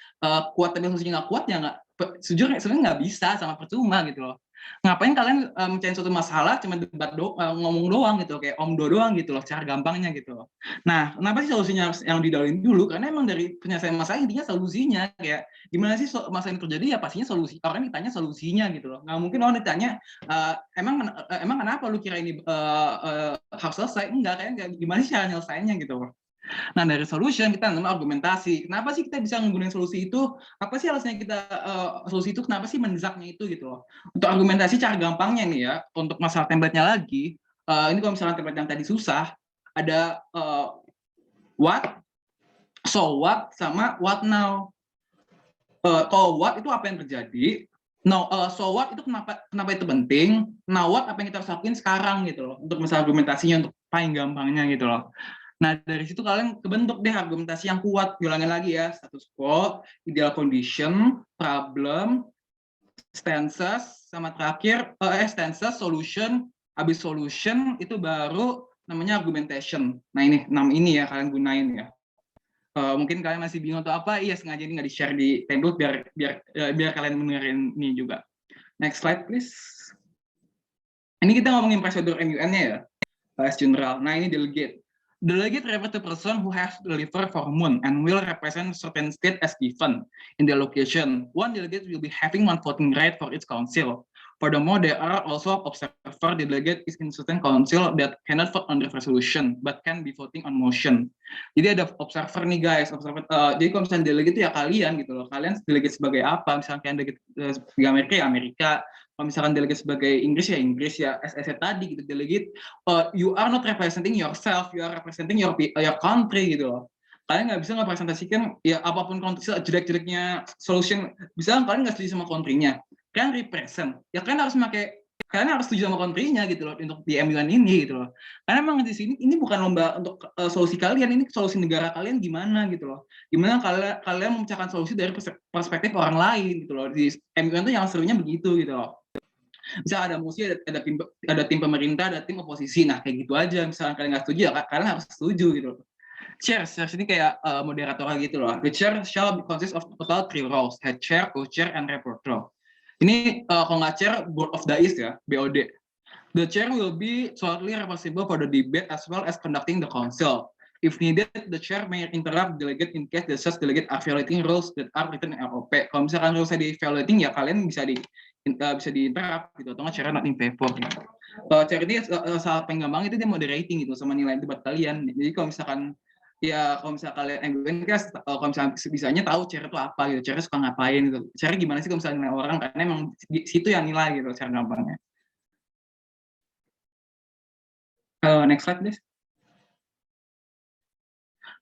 kuat tapi solusinya nggak kuat ya nggak, sejujurnya sebenarnya nggak bisa, sama percuma gitu loh. Ngapain kalian mencari suatu masalah cuma debat ngomong doang gitu, kayak omdo doang gitu loh, cara gampangnya gitu loh. Nah, kenapa sih solusinya harus yang didahuluin dulu? Karena emang dari penyelesaian masalah intinya solusinya. Kayak gimana sih masalah yang terjadi ya pastinya solusi. Orang ditanya solusinya gitu loh. Nggak mungkin orang ditanya emang kenapa lu kira ini harus selesai? Enggak, kayak gimana sih cara nyelesainnya gitu loh. Nah dari solution kita nemu argumentasi. Kenapa sih kita bisa menggunakan solusi itu? Apa sih alasannya kita solusi itu? Kenapa sih mendesaknya itu gitu loh? Untuk argumentasi cara gampangnya nih ya, untuk masalah template-nya lagi. Ini kalau misalnya template yang tadi susah, ada what, so what, sama what now. Kalau what itu apa yang terjadi, no, so what itu kenapa itu penting, now what apa yang kita harus lakuin sekarang gitu loh, untuk masalah argumentasinya, untuk paling gampangnya gitu loh. Nah dari situ kalian kebentuk deh argumentasi yang kuat. Ulangin lagi ya, status quo, ideal condition, problem, stances, sama terakhir stances, solution, habis solution itu baru namanya argumentation. Nah ini 6 ini ya kalian gunain ya. Mungkin kalian masih bingung atau apa, iya sengaja ini nggak di-share di template biar kalian mendengarin ini juga. Next slide please. Ini kita ngomongin prosedur MUN-nya ya, as general. Nah ini delegate. Delegate refers to person who has to deliver for MUN and will represent certain state as given in the location. One delegate will be having one voting right for its council. Furthermore, there are also observer delegate is in certain council that cannot vote on the resolution but can be voting on motion. Jadi ada observer nih guys, jadi kalau misalnya delegate itu ya kalian gitu loh. Kalian delegate sebagai apa? Misalnya kalian delegate di Amerika ya Amerika. Kalau misalkan delegate sebagai Inggris ya as tadi gitu, delegate you are not representing yourself, you are representing your country gitu loh. Kalian nggak bisa ngepresentasikan ya apapun jelek-jeleknya solution, bisa kalian nggak setuju sama country-nya, kalian represent ya kalian harus setuju sama country-nya gitu loh untuk di MUN ini gitu loh. Karena emang di sini ini bukan lomba untuk solusi kalian, ini solusi negara kalian gimana gitu loh. Gimana kalian memecahkan solusi dari perspektif orang lain gitu loh. Di MUN tuh yang serunya begitu gitu loh. Misal ada musisi, ada tim pemerintah, ada tim oposisi. Nah kayak gitu aja. Misalnya kalian nggak setuju ya kalian harus setuju gitu. Shares ini kayak moderator gitu loh. The chair shall consist of total 3 roles: head chair, co-chair, and rapporteur. Ini kalau nggak chair, board of dais ya, BOD. The chair will be solely responsible for the debate as well as conducting the council. If needed, the chair may interrupt delegate in case the such delegate are violating rules that are written in ROP. Kalau misalkan rules di violating ya kalian bisa di interrupt gitu, atau nggak chair not in favor. Gitu. Chair ini salah penggamang itu dia moderating gitu sama nilai debat kalian. Jadi kalau misalkan kalian kalau misalnya bisanya tahu chair itu apa gitu, chair suka ngapain gitu, chair gimana sih kalau misalnya nilai orang, karena emang di situ yang nilai gitu, cara gampangnya. Next slide, please.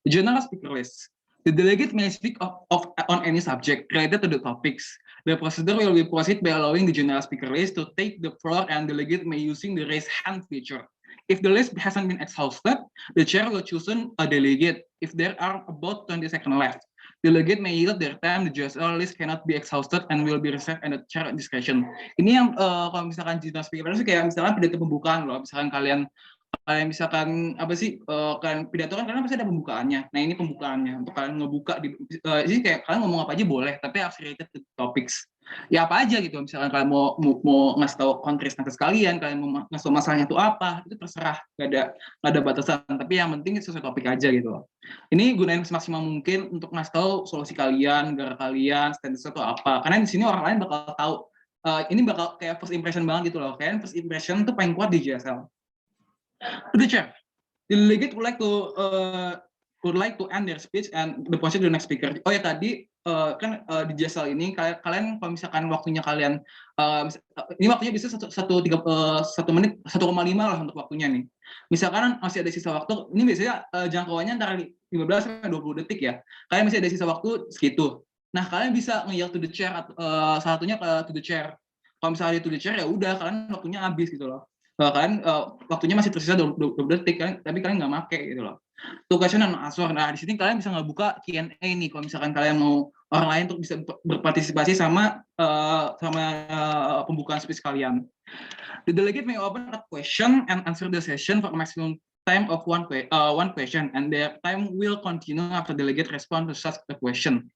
The general speaker list. The delegate may speak on any subject related to the topics. The procedure will be proceed by allowing the general speaker list to take the floor and delegate may using the raise hand feature. If the list hasn't been exhausted, the chair will choose a delegate if there are about 20 seconds left. Delegate may yield their time, the GSL list cannot be exhausted and will be reserved and the chair discretion. Ini yang kalau misalkan general speaker list kayak misalkan pidato pembukaan loh, misalkan kalian misalkan apa sih kalian pidato kan karena pasti ada pembukaannya. Nah ini pembukaannya untuk kalian ngebuka jadi kayak kalian ngomong apa aja boleh, tapi harus related to topics. Ya apa aja gitu. Misalkan kalian mau ngasih tahu kontras kalian mau ngasih tahu masalahnya itu apa, itu terserah, nggak ada batasan. Tapi yang penting itu sesuai topik aja gitu. Ini gunain semaksimal mungkin untuk ngasih tahu solusi kalian, gara kalian, status itu apa. Karena di sini orang lain bakal tahu. Ini bakal kayak first impression banget gitu loh. Kalian first impression tuh paling kuat di JSL. To the chair, the delegate would like to end their speech and the proceed to the next speaker. Oh ya tadi kan di JSL ini kalian kalau misalkan waktunya kalian ini waktunya bisa 1 menit 1,5 lah untuk waktunya nih. Misalkan masih ada sisa waktu, ini biasanya jangkauannya antara 15 sampai 20 detik ya. Kalian masih ada sisa waktu segitu. Nah kalian bisa nge-yell to the chair, salah satunya to the chair. Kalau misalnya to the chair ya udah kalian waktunya habis gitu loh. Kalian waktunya masih tersisa 20 detik kan, tapi kalian nggak make gitu loh. Tuh question and answer. Nah di sini kalian bisa ngebuka Q&A nih kalau misalkan kalian mau orang lain untuk bisa berpartisipasi sama pembukaan speech kalian. The delegate may open a question and answer the session for a maximum time of one question, and their time will continue after delegate respond to such a question.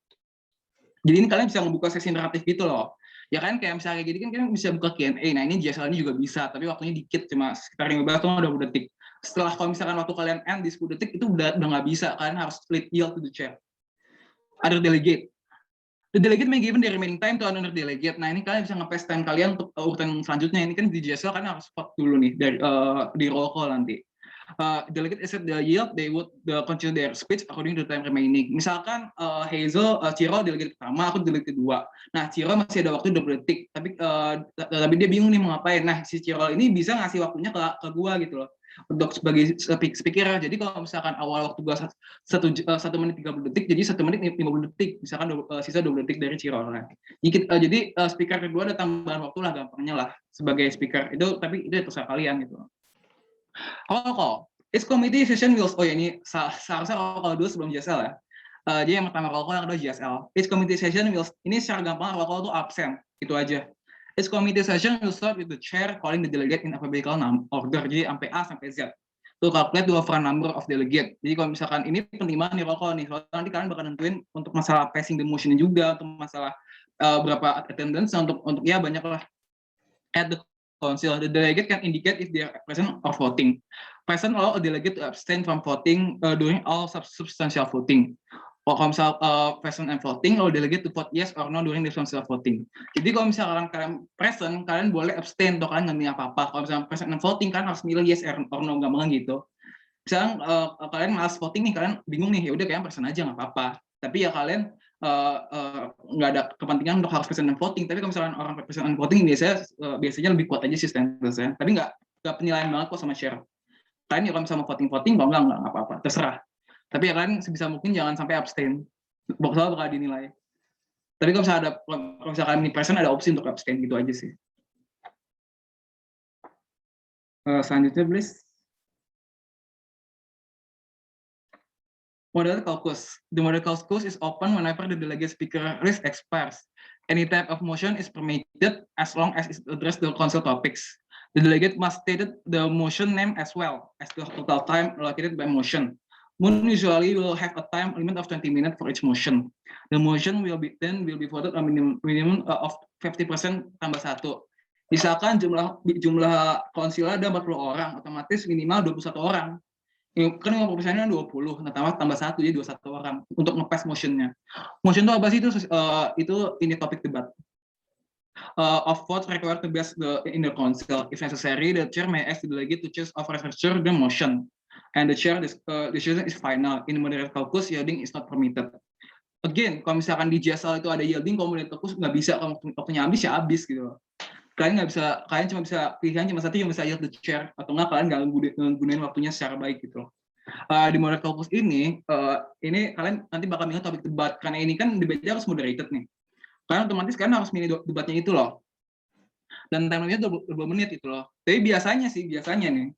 Jadi ini kalian bisa ngebuka sesi interaktif gitu loh. Ya kan kayak misalnya gini kan kalian bisa buka Q&A. Nah ini JSL ini juga bisa, tapi waktunya dikit, cuma sekitar 15 atau 20 detik. Setelah kalau misalkan waktu kalian end di 10 detik itu udah nggak bisa, kalian harus split yield to the chair. Other delegate. The delegate may given the remaining time to another delegate. Nah ini kalian bisa nge-paste time kalian untuk urutan selanjutnya. Ini kan di JSL kan harus vote dulu nih dari di roll call nanti. Delegate accept the yield, they would continue their speech according to the time remaining. Misalkan Hazel, Ciro delegate pertama, aku delegate kedua. Nah, Ciro masih ada waktu 20 detik, tapi dia bingung nih mau ngapain. Nah, si Ciro ini bisa ngasih waktunya ke gua gitu loh, untuk sebagai speaker. Jadi kalau misalkan awal waktu gua 1 menit 30 detik, jadi 1 menit 50 detik, misalkan sisa 20 detik dari Ciro. Nah, jadi speaker kedua ada tambahan waktu lah, gampangnya lah sebagai speaker itu, tapi itu terserah kalian gitu. Roll call. Each committee session will, oh ya ini seharusnya roll call dulu sebelum JSL ya. Jadi yang pertama roll call, yang kedua JSL. Each committee session will, ini secara gampang roll call itu absen, itu aja. Each committee session will start with the chair calling the delegate in alphabetical order, jadi sampai A sampai Z. To calculate the overall number of delegate. Jadi kalau misalkan ini penting banget nih roll call nih, soalnya nanti kalian bakal nentuin untuk masalah passing the motion juga, untuk masalah berapa attendance, untuk ya banyak lah. At the council, the delegate can indicate if they are present or voting. Present allow a delegate to abstain from voting during all substantial voting. Kalau misal present and voting, allow delegate to vote yes or no during the substantial voting. Jadi kalau misalkan kalian present, kalian boleh abstain atau kalian nggak milih apa-apa. Kalau misalkan present and voting, kalian harus milih yes or no, gampang gitu. Misalkan kalian malas voting nih, kalian bingung nih, ya udah kalian present aja nggak apa-apa. Tapi ya kalian nggak ada kepentingan untuk harus present and voting, tapi kalau misalkan orang present and voting biasanya lebih kuat aja sih statusnya, tapi nggak penilaian banget kok sama share. Kalian ya kalau misalnya mau voting kalau nggak apa-apa, terserah. Tapi ya kalian sebisa mungkin jangan sampai abstain, bakal dinilai. Tapi kalau misalkan ini present ada opsi untuk abstain gitu aja sih. Selanjutnya please. Moderated caucus. The moderated caucus is open whenever the delegate speaker list expires. Any type of motion is permitted as long as it addresses the council topics. The delegate must state the motion name as well as the total time allocated by motion. Moon usually will have a time limit of 20 minutes for each motion. The motion will be voted a minimum of 50% tambah 1. Misalkan jumlah konsilnya ada 40 orang, otomatis minimal 21 orang. Kan 50%-nya 20, nah tambah 1, jadi 21 orang untuk nge-pass motion-nya. Motion itu apa sih? Itu ini topik debat. Of votes required to pass in the council. If necessary, the chair may ask the delegate to choose of researcher the motion. And the chair decision is final. In moderate caucus, yielding is not permitted. Again, kalau misalkan di JSL itu ada yielding, kalau moderate caucus nggak bisa, kalau waktunya habis ya habis gitu. Kalian nggak bisa, kalian cuma bisa pilihan cuma satu, yang bisa yield the chair, atau nggak kalian nggak gunain waktunya secara baik gitu. Di moderate caucus ini kalian nanti bakal milih topik debat, karena ini kan debatnya harus moderated nih. Kalian otomatis kalian harus milih debatnya itu loh. Dan time-nya 20 menit itu loh. Tapi biasanya nih,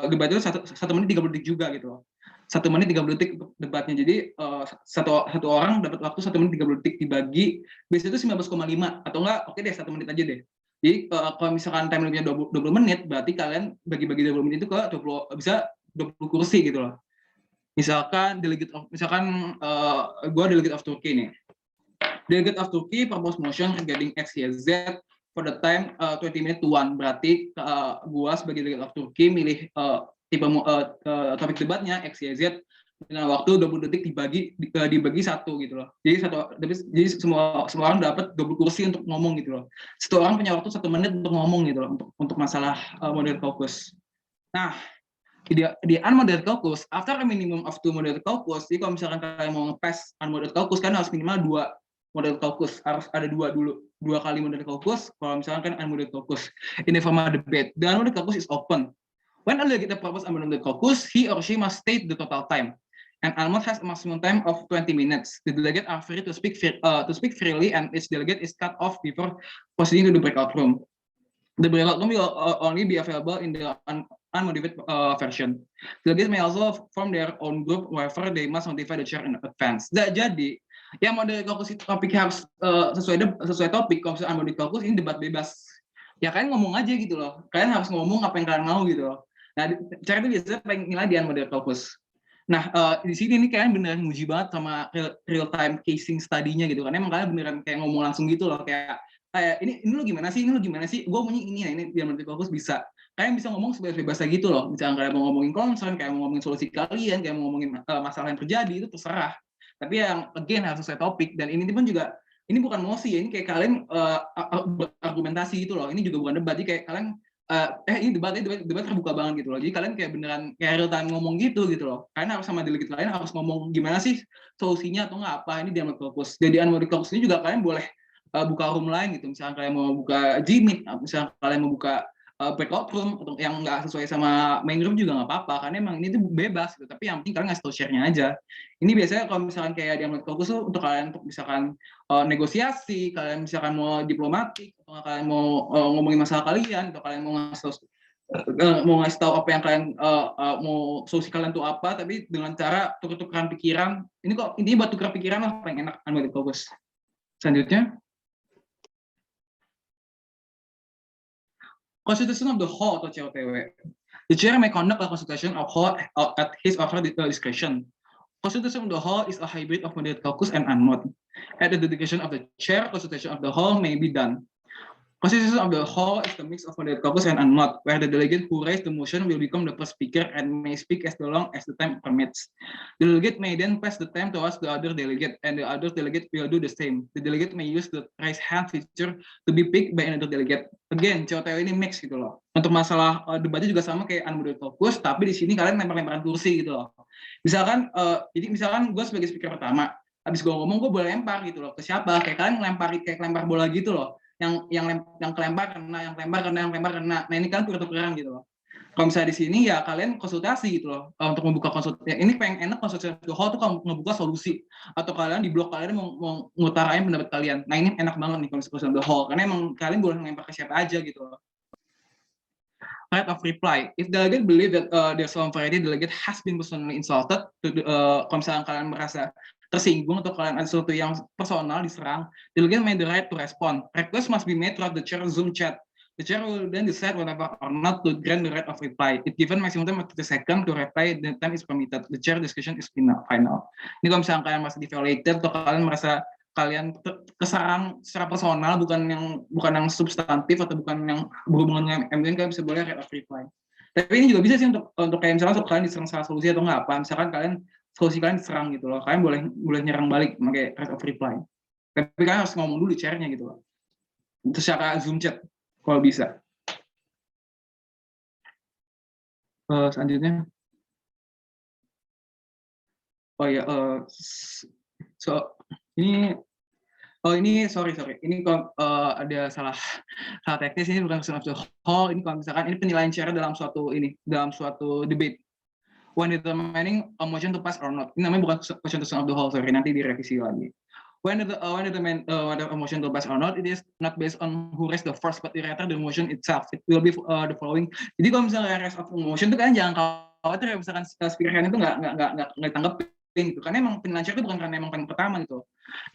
debatnya 1 menit 30 detik juga gitu loh. 1 menit 30 detik debatnya. Jadi satu orang dapat waktu 1 menit 30 detik dibagi, biasanya itu 19,5 atau enggak, oke deh 1 menit aja deh. Jadi kalau misalkan time limit-nya 20 menit, berarti kalian bagi-bagi 20 menit itu ke 20 kursi gitu loh. Misalkan gue delegate of Turkey nih. Delegate of Turkey propose motion regarding XYZ for the time 20 minutes to 1. Berarti gue sebagai delegate of Turkey milih topik debatnya XYZ dengan waktu 20 detik dibagi 1 gitu loh. Jadi semua orang dapat 20 kursi untuk ngomong gitu loh. Satu orang punya waktu 1 menit untuk ngomong gitu loh, untuk masalah moderated caucus. Nah, di unmoderated caucus, after a minimum of 2 moderated caucus, jadi kalau misalkan kalian mau nge-pass unmoderated caucus, kan harus minimal 2 moderated caucus, harus ada 2 dulu, 2 kali moderated caucus, kalau misalkan kan unmoderated caucus. In the formal debate, the unmoderated caucus is open. When a delegate proposes unmoderated caucus, he or she must state the total time. And almost has a maximum time of 20 minutes. The delegate are free to speak freely, and each delegate is cut off before proceeding to the breakout room. The breakout room will only be available in the unmodified version. Delegates may also form their own group, however they must notify the chair in advance. Jadi, yang model caucus topik harus sesuai topik. Kalau misalnya unmodified caucus ini debat bebas. Ya kalian ngomong aja gitu loh. Kalian harus ngomong apa yang kalian mau gitu loh. Nah, cara itu biasanya paling nilai di unmodified caucus. Nah, di sini nih kalian beneran nguji banget sama real time casing study-nya gitu kan. Emang kalian beneran kayak ngomong langsung gitu loh, kayak ini lu gimana sih, gue maunya ini, nah ini di unmodified caucus bisa. Kalian bisa ngomong sebebas-bebasnya gitu loh. Misalnya kalian mau ngomongin concern, kayak mau ngomongin solusi kalian, kayak mau ngomongin masalah yang terjadi, itu terserah. Tapi yang again harus sesuai topik, dan ini pun juga, ini bukan mosi ya, ini kayak kalian argumentasi gitu loh. Ini juga bukan debat, jadi kayak kalian ini debat terbuka banget gitu loh. Jadi kalian kayak beneran kayak real time ngomong gitu loh. Kalian harus sama delegate lain harus ngomong gimana sih solusinya atau nggak apa, ini di unmodified caucus. Jadi unmodified caucus ini juga kalian boleh buka room lain gitu. Misalnya kalian mau buka Gmeet, misalnya kalian mau buka breakout room atau yang nggak sesuai sama main room juga nggak apa-apa, karena emang ini tuh bebas gitu. Tapi yang penting kalian ngasih tau share-nya aja. Ini biasanya kalau misalkan kayak di unmodified caucus tuh untuk kalian untuk misalkan negosiasi, kalian misalkan mau diplomatik, atau kalian mau ngomongin masalah kalian, atau kalian mau ngasih tahu apa yang kalian mau solusi kalian tuh apa, tapi dengan cara tukar-tukaran pikiran. Ini kok intinya buat tukar pikiran lah, paling enak unmodified caucus. Selanjutnya, Constitution of the Hall atau COTW. The chair may conduct a consultation of Hall at his or her discretion. Constitution of the Hall is a hybrid of moderated caucus and unmod. At the dedication of the chair, consultation of the Hall may be done. Constitution of the Hall is the mix of moderated caucus and unmod, where the delegate who raised the motion will become the first speaker and may speak as long as the time permits. The delegate may then pass the time towards the other delegate, and the other delegate will do the same. The delegate may use the raise hand feature to be picked by another delegate. Again, COTW ini mix gitu loh. Untuk masalah debatnya juga sama kayak unmoderated caucus, tapi di sini kalian lempar-lemparan kursi gitu loh. Misalkan, misalkan gue sebagai speaker pertama, habis gue ngomong gue boleh lempar gitu loh ke siapa? Kayak kalian lempar bola gitu loh. Yang kelempar kena, yang kelempar kena. Nah ini kan tukar-tukaran gitu loh. Kalau misalnya di sini ya kalian konsultasi gitu loh, untuk membuka konsultasi. Ya, ini pengen enak konsultasi the Hall tuh kalau ngebuka solusi, atau kalian di blog kalian mau ngutarain pendapat kalian. Nah ini enak banget nih konsultasi the Hall, karena emang kalian boleh ngelempar ke siapa aja gitu loh. right of reply. If delegate believe that their sovereign variety delegate has been personally insulted, kalau misalnya kalian merasa tersinggung atau kalian ada sesuatu yang personal diserang, delegate may the right to respond. Request must be made throughout the chair Zoom chat. The chair will then decide whether or not to grant the right of reply. It given maximum time of 30 seconds to reply, the time is permitted. The chair discussion is final. Ini kalau misalnya kalian merasa di-violated atau kalian merasa kalian keserang secara personal, bukan yang substantif atau bukan yang berhubungan dengan MDN, kalian bisa boleh right of reply. Tapi ini juga bisa sih untuk kayak misalnya kalian diserang salah solusi atau nggak apa, misalkan solusi kalian diserang gitu loh, kalian boleh nyerang balik pakai right of reply. Tapi kalian harus ngomong dulu chairnya gitu loh. Itu secara Zoom chat kalau bisa. Selanjutnya. Oh ya, ini sorry ini ada salah teknis, ini bukan question of the whole. Ini kalau misalkan ini penilaian chair dalam suatu debate when determining a motion to pass or not. Ini namanya bukan question of the whole, sorry, nanti direvisi lagi. When the motion to pass or not, it is not based on who raised the first, but rather the motion itself. It will be the following. Jadi kalau misalnya raise of motion itu kan jangan khawatir ya, misalkan speaker itu nggak ditanggepin gitu, karena emang penilaian chair itu bukan karena emang paling pertama gitu.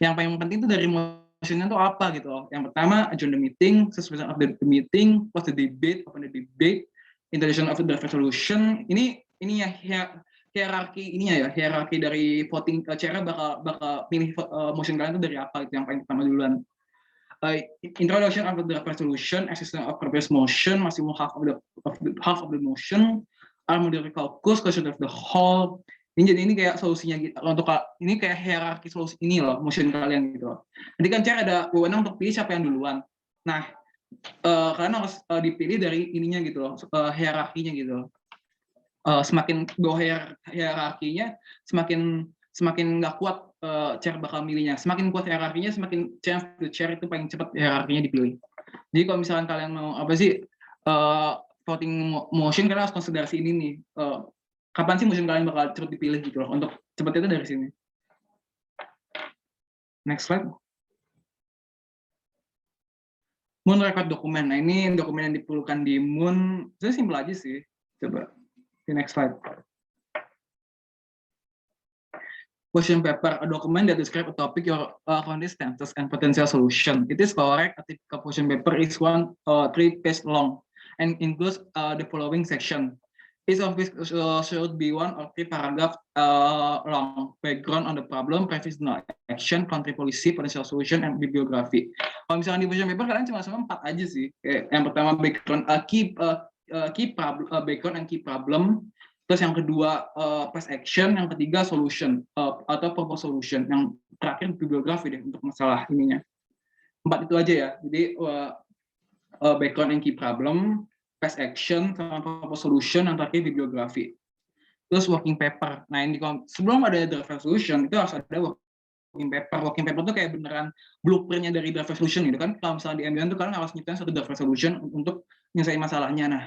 Yang paling penting itu dari motionnya itu apa gitu loh. Yang pertama, adjourn the meeting, suspension of the meeting, close the debate, open the debate, introduction of the resolution. Ini ya hierarki dari voting chair bakal pilih motion kalian itu dari apa gitu, yang paling pertama duluan. Introduction of the resolution, existence of previous motion, maximum half of the motion, armodary caucus, question of the whole. Ini kayak solusinya gitu. Untuk ini kayak hierarki solusi ini loh, motion kalian gitu loh. Jadi kan chair ada wewenang untuk pilih siapa yang duluan. Nah, kalian harus dipilih dari ininya gitu loh, hierarkinya gitu loh. Semakin bawah hierarkinya, semakin nggak kuat chair bakal milihnya. Semakin kuat hierarkinya, semakin chance the chair itu paling cepat hierarkinya dipilih. Jadi kalau misalkan kalian mau voting motion, kalian harus konsiderasi ini nih. Kapan sih motion kalian bakal cepat dipilih gitu loh. Untuk cepat itu dari sini. Next slide. Moon record dokumen. Nah, ini dokumen yang diperlukan di Moon. Itu simpel aja sih. Coba. The next slide. Question paper, a document that describes a topic, your consistencies and potential solution. It is correct. A typical question paper is 3-page long and includes the following section. Each of which should be 1 or 3 paragraph long. Background on the problem, previous action, country policy, potential solution, and bibliography. Kalau misalnya di question paper kalian cuma 4 aja sih. Yang pertama background, background and key problem. Terus yang kedua past action, yang ketiga solution atau proposed solution. Yang terakhir bibliografi deh untuk masalah ininya. 4 itu aja ya. Jadi background and key problem, past action, sama proposed solution, yang terakhir bibliografi. Terus working paper. Nah, ini sebelum ada draft resolution itu harus ada working paper. Working paper itu kayak beneran blueprint-nya dari draft resolution gitu kan. Kalau misalnya di MBN itu kalian harus nyiptain satu draft resolution untuk nyelesain masalahnya. Nah,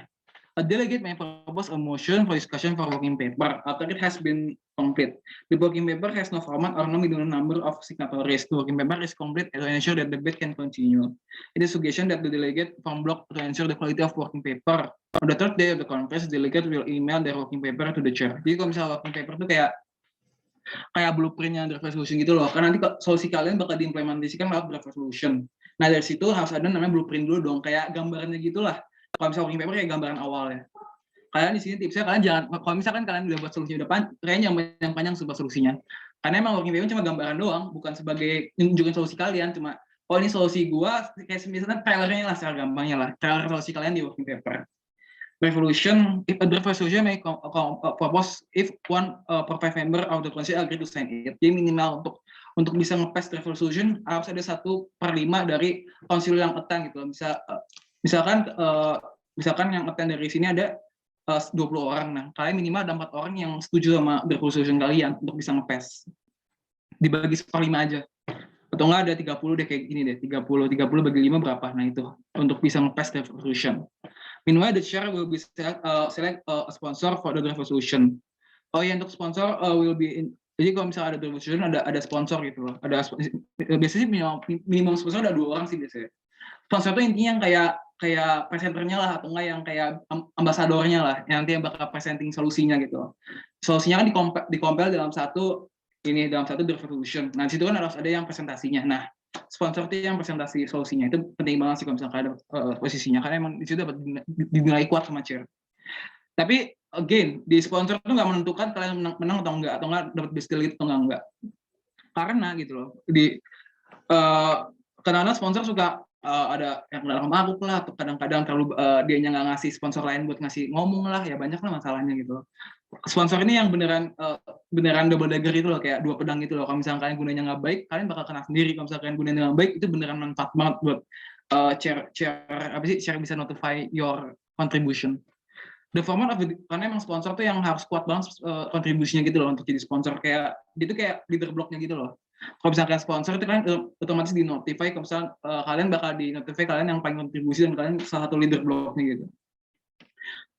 a delegate may propose a motion for discussion for working paper after it has been complete. The working paper has no format or no minimum number of signatories. The working paper is complete to ensure that the debate can continue. It is suggestion that the delegate form block to ensure the quality of working paper. On the third day of the conference, the delegate will email their working paper to the chair. Jadi kalau misalnya working paper itu kayak blueprint-nya draft resolution gitu loh. Karena nanti solusi kalian bakal diimplementasikan lewat draft resolution. Nah, dari situ harus ada namanya blueprint dulu dong, kayak gambarannya gitulah. Kalau misalnya working paper kayak gambaran awal ya. Kalian di sini tipsnya kalian jangan, kalau misalkan kalian udah buat solusinya udah kalian yang panjang buat solusinya. Karena emang working paper cuma gambaran doang, bukan sebagai nunjukin solusi kalian, cuma ini solusi gua, kayak misalnya trailernya lah secara gampangnya lah, trailer solusi kalian di working paper. Resolution, if a draft resolution may propose if 1 per 5 member of the council agree to sign it. Jadi minimal untuk bisa nge-pass draft resolution harus ada 1/5 dari council yang attend gitu. Misalkan yang attend dari sini ada 20 orang. Nah, kalian minimal ada 4 orang yang setuju sama draft resolution kalian untuk bisa nge-pass. Dibagi 1/5 aja. Atau enggak ada 30 deh kayak gini deh. 30 bagi 5 berapa? Nah, itu untuk bisa nge-pass draft resolution. Meanwhile, the chair will be select a sponsor for the draft resolution. Oh ya, untuk sponsor will be jadi kalau misalnya ada draft resolution ada sponsor gitu loh. Biasanya minimum sponsor ada 2 orang sih biasanya. Sponsor itu intinya yang kayak kayak presenternya lah, atau enggak yang kayak ambasadornya lah, yang nanti yang bakal presenting solusinya gitu. Solusinya kan dikompil dalam satu The Revolution. Nah, di situ kan harus ada yang presentasinya. Nah, sponsor itu yang presentasi solusinya, itu penting banget sih kalau misalkan ada posisinya, karena emang di situ dapat dinilai kuat sama chair. Tapi again, di sponsor itu nggak menentukan kalian menang atau enggak dapat best delegate atau enggak. Karena gitu loh, kadang-kadang sponsor suka ada yang dalam mabuk lah, atau kadang-kadang terlalu dianya nggak ngasih sponsor lain buat ngasih ngomong lah, ya banyak lah masalahnya gitu loh. Sponsor ini yang beneran double dagger itu loh, kayak dua pedang gitu loh. Kalau misalnya kalian gunanya nggak baik, kalian bakal kena sendiri. Kalau misalnya kalian gunanya nggak baik, itu beneran manfaat banget buat chair bisa notify your contribution. The format of karena emang sponsor tuh yang harus kuat banget kontribusinya gitu loh untuk jadi sponsor, kayak gitu, kayak leader blocknya gitu loh. Kalau misalkan sponsor itu kan otomatis di notify kalau misalnya kalian bakal di notify kalian yang paling kontribusi dan kalian salah satu leader blocknya gitu.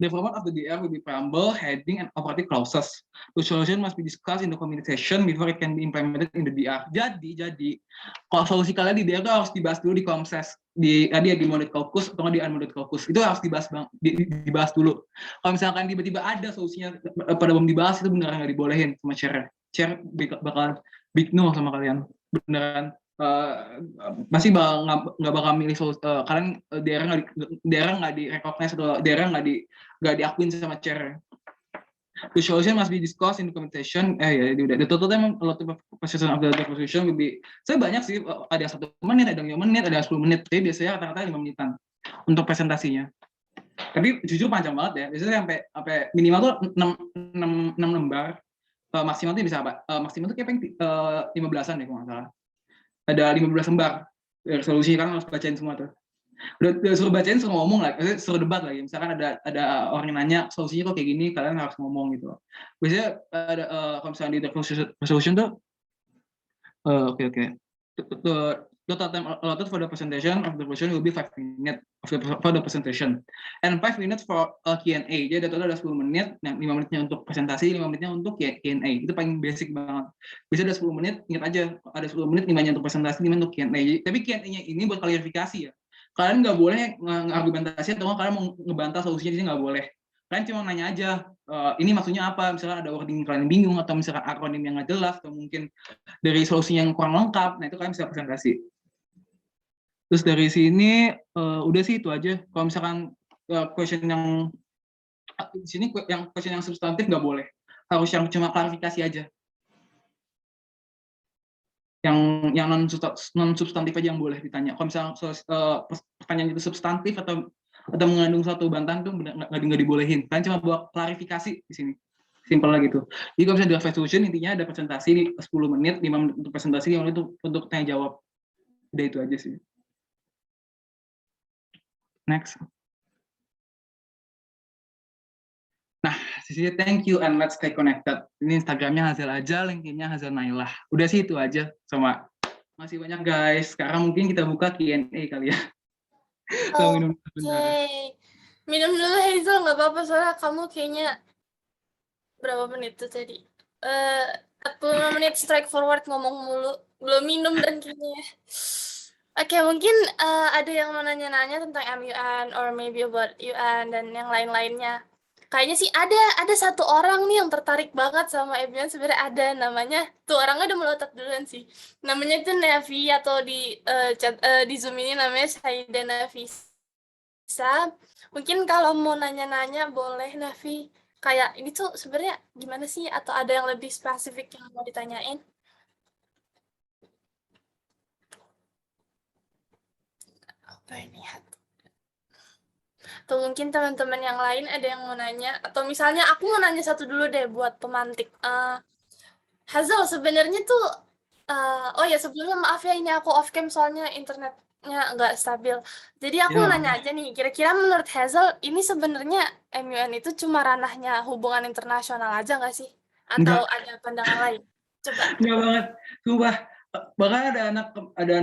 The format of the DR will be preamble, heading, and operative clauses. The solution must be discussed in the committee session before it can be implemented in the DR. Jadi kalau solusi kalian di DR itu harus dibahas dulu di komses, di moderate caucus atau di unmoderate caucus. Itu harus dibahas dulu. Kalau misalkan tiba-tiba ada solusinya pada belum dibahas, itu beneran nggak dibolehin sama chair. Chair bakal big no sama kalian. Beneran pasti nggak bakal milih kalian daerah nggak di recognize atau daerah nggak diakuin sama chair. The solution must be discussed in the communication. The total time allotted for session of the proposition will be, saya banyak sih, ada 1 menit, ada 5 menit, ada 10 menit, tapi biasanya rata-rata 5 menitan untuk presentasinya. Tapi jujur panjang banget ya, biasanya sampai minimal tuh 6 lembar, maksimal tuh bisa apa? Maksimal tuh kayak 15-an deh kalau nggak salah. Ada 15 lembar resolusi, kan harus bacain semua tuh. Udah suruh bacain, suruh ngomong lah, suruh debat lagi. Misalkan ada orang yang nanya solusinya kok kayak gini, kalian harus ngomong gitu. Biasanya ada kalau misalnya di resolution tuh oke. The total time allotted for the presentation of the resolution will be 5 minutes for the presentation and 5 minutes for Q&A. Jadi total ada 10 menit, yang 5 menitnya untuk presentasi, 5 menitnya untuk Q&A. Itu paling basic banget. Bisa ada 10 menit, ingat aja ada 10 menit, 5-nya untuk presentasi, 5 untuk Q&A. Tapi Q&A-nya ini buat klarifikasi ya. Kalian nggak boleh argumentasi atau kalian mau ngebantah solusinya, jadi nggak boleh. Kalian cuma nanya aja, ini maksudnya apa, misalkan ada wording kalian bingung, atau misalkan akronim yang nggak jelas, atau mungkin dari solusinya yang kurang lengkap, nah itu kalian bisa presentasi. Terus dari sini udah sih itu aja. Kalau misalkan question yang di sini question yang substantif nggak boleh, harus yang cuma klarifikasi aja. Yang non substantif aja yang boleh ditanya. Kalau misalnya pertanyaan itu substantif atau mengandung suatu bantahan, itu nggak dibolehin. Kalian cuma buat klarifikasi di sini. Simpel lah gitu. Jadi kalau misalnya di resolution, intinya ada presentasi 10 menit, 5 menit untuk presentasi, 5 menit untuk tanya jawab. Udah itu aja sih. Next. Nah, sisi thank you and let's stay connected. Ini Instagramnya Hazel aja, LinkedIn-nya Hazel Nailah. Udah sih itu aja. Sama masih banyak guys. Sekarang mungkin kita buka Q&A kali ya. Minum dulu Hazel, nggak apa-apa, soalnya kamu kayaknya berapa menit tuh tadi? 45 menit strike forward ngomong mulu, belum minum dan kayaknya. Oke, mungkin ada yang mau nanya-nanya tentang MUN or maybe about UN dan yang lain-lainnya. Kayaknya sih ada satu orang nih yang tertarik banget sama MUN, sebenarnya ada namanya, tuh orangnya udah melotot duluan sih. Namanya tuh Navi, atau di Zoom ini namanya Saida Nafisa. Mungkin kalau mau nanya-nanya boleh Navi. Kayak ini tuh sebenarnya gimana sih, atau ada yang lebih spesifik yang mau ditanyain? Apa ini? Atau mungkin teman-teman yang lain ada yang mau nanya, atau misalnya aku mau nanya satu dulu deh buat pemantik. Hazel, sebenarnya tuh oh ya, sebelumnya maaf ya, ini aku off cam soalnya internetnya nggak stabil. Jadi aku mau nanya aja nih, kira-kira menurut Hazel ini sebenarnya MUN itu cuma ranahnya hubungan internasional aja nggak sih? Atau ada pandangan lain? Coba. Enggak banget, sumpah. Bahkan ada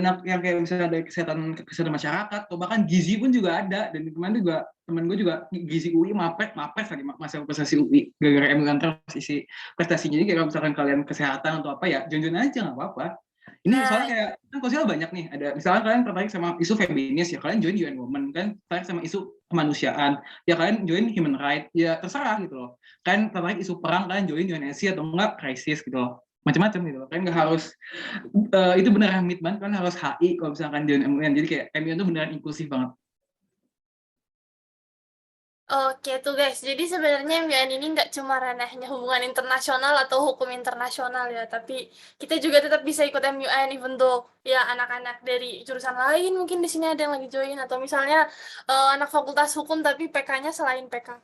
anak yang kayak misalnya dari kesehatan masyarakat, atau bahkan gizi pun juga ada. Dan kemarin juga temen gue juga gizi UI mapes lagi masa prestasi UI gara-gara MUN terus isi prestasinya. Jadi kayak misalkan kalian kesehatan atau apa ya, jonjon aja nggak apa-apa. Ini soalnya Nah, kayak kan konsil banyak nih, ada misalnya kalian tertarik sama isu feminis ya kalian join UN Women, kan tertarik sama isu kemanusiaan ya kalian join human right, ya terserah gitu loh. Kalian tertarik isu perang kalian join UNSC atau enggak krisis gitu loh. Macam-macam gitu loh. Kalian nggak harus itu beneran mit banget kan harus HI kalau misalkan join MUN. Jadi kayak MUN itu beneran inklusif banget. oke tuh guys, jadi sebenarnya MUN ini nggak cuma ranahnya hubungan internasional atau hukum internasional ya, tapi kita juga tetap bisa ikut MUN even though ya anak-anak dari jurusan lain mungkin di sini ada yang lagi join atau misalnya anak fakultas hukum tapi PK-nya selain PK.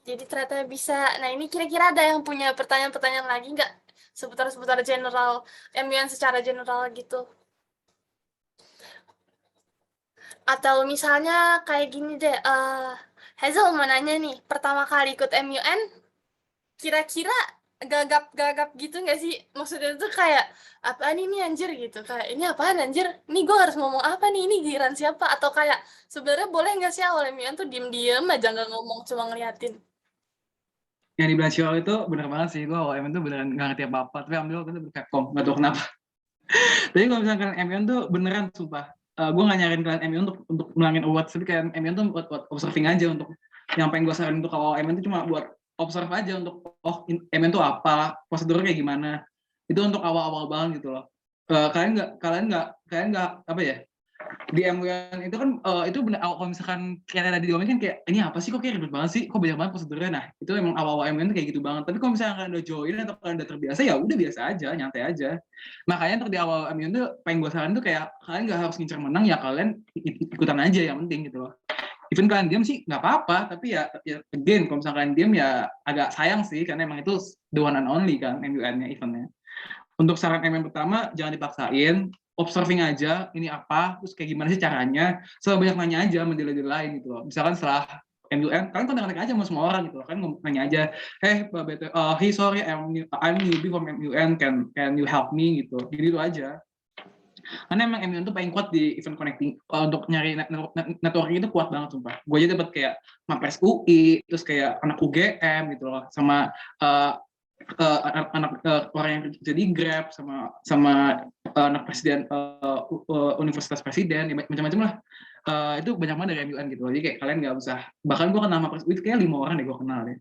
Jadi ternyata bisa. Nah ini kira-kira ada yang punya pertanyaan-pertanyaan lagi nggak seputar-seputar general MUN secara general gitu? Atau misalnya kayak gini deh, Hazel mau nanya nih, pertama kali ikut MUN, kira-kira gagap-gagap gitu nggak sih? Maksudnya tuh kayak, apaan ini anjir gitu, kayak ini apaan anjir? Ini gue harus ngomong apa nih? Ini giliran siapa? Atau kayak, sebenarnya boleh nggak sih awal MUN tuh diem-diem aja nggak ngomong, cuma ngeliatin? Yang di Blasio itu bener banget sih, gue awal MUN tuh beneran nggak ngerti apa-apa, tapi alhamdulillah waktu itu berkepkom, nggak tahu kenapa. Tapi kalau misalkan MUN tuh beneran sumpah, gue nggak nyariin kalian MUN untuk menangin award, tapi kayak MUN tuh buat observing aja, untuk yang pengen gue saranin untuk awal MUN tuh cuma buat observe aja untuk MUN tuh apa, prosedurnya kayak gimana, itu untuk awal-awal banget gitu loh. Kalian nggak apa ya, di MUN itu kan itu benar kalau misalkan kayak tadi diomongin kan kayak ini apa sih, kok kayak ribet banget sih, kok banyak banget prosedurnya. Nah itu emang awal-awal MUN tuh kayak gitu banget, tapi kalau misalkan kalian udah join atau kalian udah terbiasa ya udah biasa aja, nyantai aja. Makanya untuk di awal MUN tuh pengen gue saran tuh kayak kalian nggak harus ngincer menang ya, kalian ikutan aja yang penting gitu loh. Even kalian diam sih nggak apa-apa, tapi ya again kalau misalkan kalian diam ya agak sayang sih, karena emang itu the one and only kan MUN-nya, eventnya. Untuk saran MUN pertama, jangan dipaksain, observing aja, ini apa, terus kayak gimana sih caranya, selalu banyak nanya aja sama dealer lain gitu loh. Misalkan setelah MUN, kalian kontak aja sama semua orang gitu loh, kan nanya aja, hey sorry, I'm newbie from MUN, can you help me gitu, gitu aja. Karena emang MUN tuh paling kuat di event connecting, untuk nyari networking itu kuat banget sumpah. Gue aja dapat kayak Mapres UI, terus kayak anak UGM gitu loh, sama anak orang yang kerja di Grab, sama anak presiden universitas presiden, ya, macam-macam lah. Itu banyak banget dari MUN gitu loh. Jadi kayak kalian nggak usah, bahkan gue kenal sama itu kayak 5 orang deh gue kenal deh,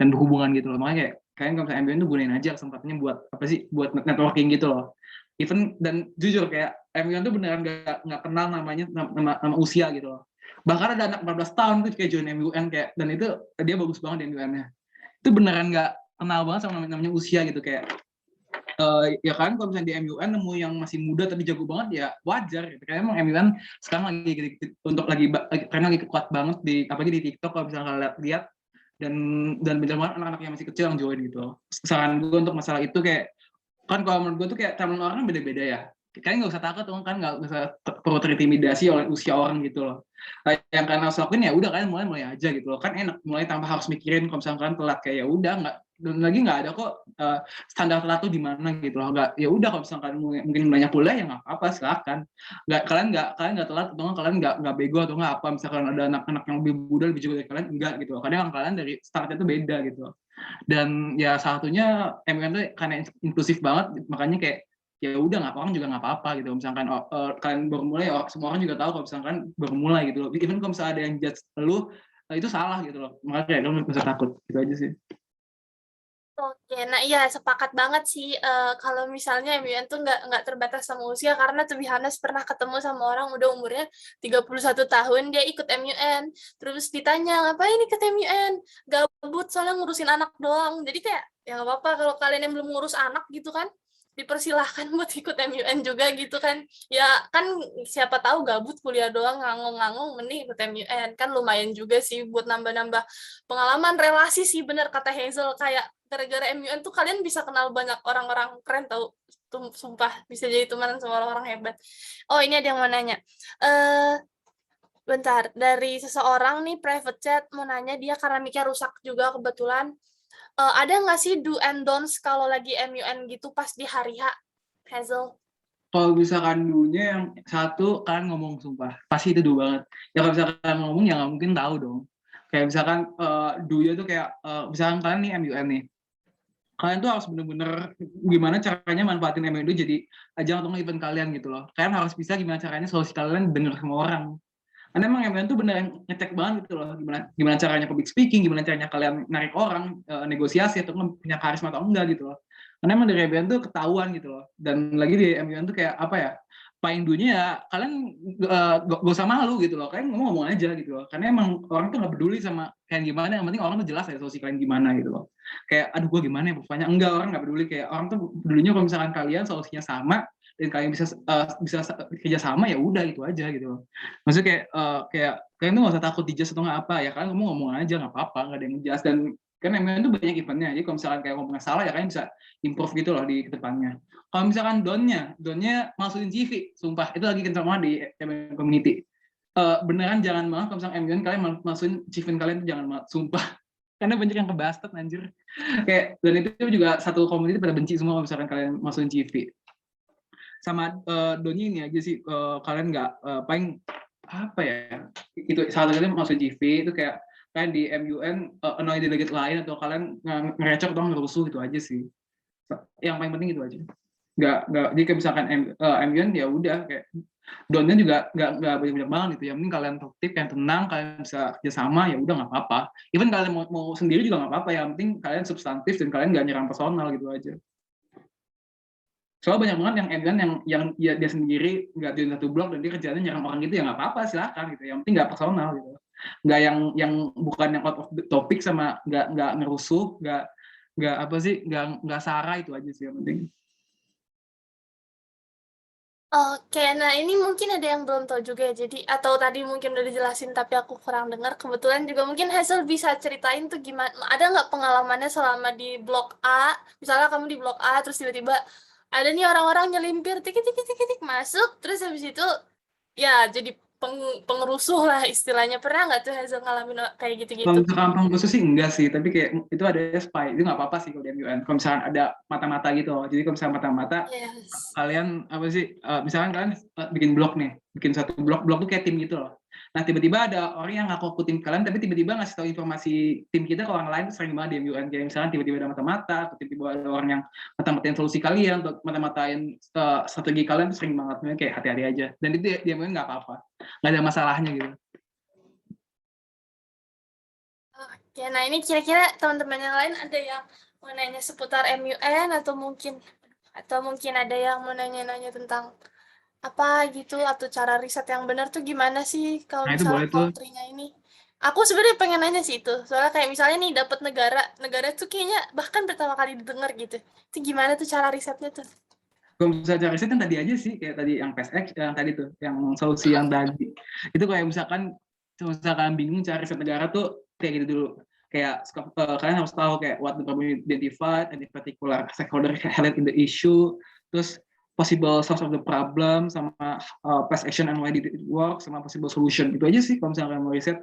dan berhubungan gitu loh. Makanya kayak kalian kalau misalnya MUN tuh gunain aja kesempatannya buat apa sih, buat networking gitu loh. Even dan jujur kayak MUN tuh beneran nggak kenal namanya nama usia gitu loh. Bahkan ada anak 14 tahun tuh kayak join MUN kayak, dan itu dia bagus banget di MUN-nya. Itu beneran nggak kenal banget sama namanya usia gitu, kayak ya kan kalau misalnya di MUN nemu yang masih muda tapi jago banget ya wajar gitu. Kayak emang MUN sekarang untuk karena lagi kuat banget di apalagi di TikTok, kalau misalnya lihat, dan banyak banget anak-anak yang masih kecil yang join gitu. Saran gue untuk masalah itu kayak, kan kalau menurut gue tuh kayak timeline orang beda-beda ya. Kalian nggak usah takut tuh kan, nggak usah perlu terintimidasi oleh usia orang gitu loh. Yang kalian harus lakuin ya udah kalian mulai aja gitu loh, kan enak mulai tanpa harus mikirin kalau misalkan kalian telat, kayak ya udah nggak, dan lagi nggak ada kok standar telat tuh di mana gitu loh. Nggak, ya udah kalau misalkan mungkin banyak kuliah ya nggak apa-apa, silakan. Kalian nggak telat, atau kalian nggak bego atau nggak apa, misalkan ada anak-anak yang lebih muda lebih jago dari kalian, enggak gitu loh. Kadang emang kalian dari startnya tuh beda gitu loh. Dan ya satunya MUN tuh karena inklusif banget, makanya kayak ya udah nggak, orang juga nggak apa-apa gitu misalkan kalian baru mulai, semua orang juga tahu kalau misalkan baru mulai gitu loh. Even kalau misalnya ada yang judge lu, itu salah gitu loh, makanya kayak lu nggak usah takut gitu aja sih. Oke, nah iya sepakat banget sih kalau misalnya MUN tuh nggak terbatas sama usia karena to be honest pernah ketemu sama orang udah umurnya 31 tahun dia ikut MUN terus ditanya ngapain ikut MUN gabut soalnya ngurusin anak doang jadi kayak ya nggak apa-apa kalau kalian yang belum ngurus anak gitu kan dipersilahkan buat ikut MUN juga gitu kan ya kan siapa tahu gabut kuliah doang ngangong-ngangong mending ikut MUN kan lumayan juga sih buat nambah-nambah pengalaman relasi sih bener kata Hazel kayak gara-gara MUN tuh kalian bisa kenal banyak orang-orang keren tau sumpah bisa jadi teman sama orang-orang hebat. Oh ini ada yang mau nanya bentar dari seseorang nih private chat mau nanya dia karena mic-nya rusak juga kebetulan ada nggak sih do and don'ts kalau lagi MUN gitu pas di hari H Hazel? Kalau misalkan dulunya yang satu kan ngomong, sumpah pasti itu dulu banget ya. Kalau misalkan ngomong ya nggak mungkin tahu dong. Kayak misalkan dulunya tuh kayak misalkan kalian nih MUN nih, kalian tuh harus bener-bener gimana caranya manfaatin MUN itu jadi ajang atau event kalian gitu loh. Kalian harus bisa gimana caranya solusi kalian denger sama orang. Karena emang MUN tuh bener ngecek banget gitu loh, gimana caranya public speaking, gimana caranya kalian narik orang, negosiasi atau punya karisma atau enggak gitu loh. Karena emang dari MUN tuh ketahuan gitu loh. Dan lagi di MUN tuh kayak apa ya? Paling dunia ya kalian gak usah malu gitu loh, kalian ngomong aja gitu loh. Karena emang orang tuh nggak peduli sama kalian gimana, yang penting orang tuh jelas ya solusi kalian gimana gitu loh. Kayak aduh gue gimana ya pokoknya, enggak, orang nggak peduli, kayak orang tuh pedulinya kalau misalkan kalian solusinya sama dan kalian bisa kerja sama ya udah itu aja gitu loh. Maksudnya kayak kalian tuh nggak usah takut dijudge atau nggak apa ya, kalian ngomong aja nggak apa-apa, nggak ada yang ngejudge. Dan kan emang itu banyak eventnya, jadi kalau misalkan kayak ngomongnya salah ya kalian bisa improve gitu loh di kedepannya. Kalau misalkan donnya masukin CV, sumpah itu lagi kencang banget di community. Beneran jangan banget kalau misalkan MUN kalian masukin CV kalian itu jangan banget, sumpah. Karena banyak yang kebastard anjir. Kayak dan itu juga satu community pada benci semua kalau misalkan kalian masukin CV. Sama donnya ini aja sih, kalian nggak paling apa ya, itu salah satunya masukin CV itu kayak kalian di MUN annoy delegate lain atau kalian ngerecok atau ngerusuh, itu aja sih yang paling penting, itu aja. Nggak jadi kayak misalkan MUN ya udah kayak donnya juga nggak banyak banget gitu, yang penting kalian produktif, kalian tenang, kalian bisa kerjasama ya udah nggak apa-apa. Even kalian mau sendiri juga nggak apa-apa, yang penting kalian substantif dan kalian nggak nyerang personal gitu aja. Soalnya banyak banget yang MUN yang dia sendiri nggak di satu blog dan dia kerjanya nyerang orang gitu, ya nggak apa-apa, silakan gitu, yang penting nggak personal gitu, nggak yang bukan yang out of the topic, sama nggak ngerusuh, nggak apa sih, nggak sara, itu aja sih yang penting. Oke, nah ini mungkin ada yang belum tahu juga ya, jadi atau tadi mungkin udah dijelasin tapi aku kurang dengar. Kebetulan juga mungkin Hazel bisa ceritain tuh gimana, ada nggak pengalamannya selama di blok A, misalnya kamu di blok A, terus tiba-tiba ada nih orang-orang nyelimpir, tik masuk, terus habis itu ya jadi pengerusuh lah istilahnya. Pernah nggak tuh Hazel ngalamin kayak Kalau gitu-gitu? misalkan khusus sih enggak sih, tapi kayak itu ada spy, itu nggak apa-apa sih kalau di MUN. Kalau misalkan ada mata-mata gitu, jadi kalau misalkan mata-mata Yes. kalian apa sih, misalkan kalian bikin blog nih, bikin satu blog tuh kayak tim gitu loh. Nah tiba-tiba ada orang yang ngaku tim kalian, tapi tiba-tiba ngasih tahu informasi tim kita ke orang lain, itu sering banget di MUN. Kayak misalkan tiba-tiba ada mata-mata, atau tiba-tiba ada orang yang mata-matain solusi kalian, atau mata-matain strategi kalian, itu sering banget. Makanya kayak hati-hati aja. Dan itu di MUN nggak apa-apa, nggak ada masalahnya gitu. Oke, nah ini kira-kira teman-teman yang lain ada yang mau nanya seputar MUN atau mungkin ada yang mau nanya-nanya tentang apa gitu, atau cara riset yang benar tuh gimana sih kalau Nah itu misalnya boleh tuh. country-nya ini. Aku sebenarnya pengen nanya sih itu, soalnya kayak misalnya nih dapat negara tuh kayaknya bahkan pertama kali didengar gitu. Itu gimana tuh cara risetnya tuh? Kalau misalnya cari riset kan tadi aja sih, kayak tadi yang PSX, yang tadi tuh, yang solusi yang tadi. Itu kayak misalkan bingung cari riset negara tuh kayak gitu dulu. Kayak kalian harus tahu kayak what the problem identified and in particular stakeholder highlight in the issue, terus possible source of the problem, sama past action and why did it work, sama possible solution. Itu aja sih kalau misalnya kalian mau riset.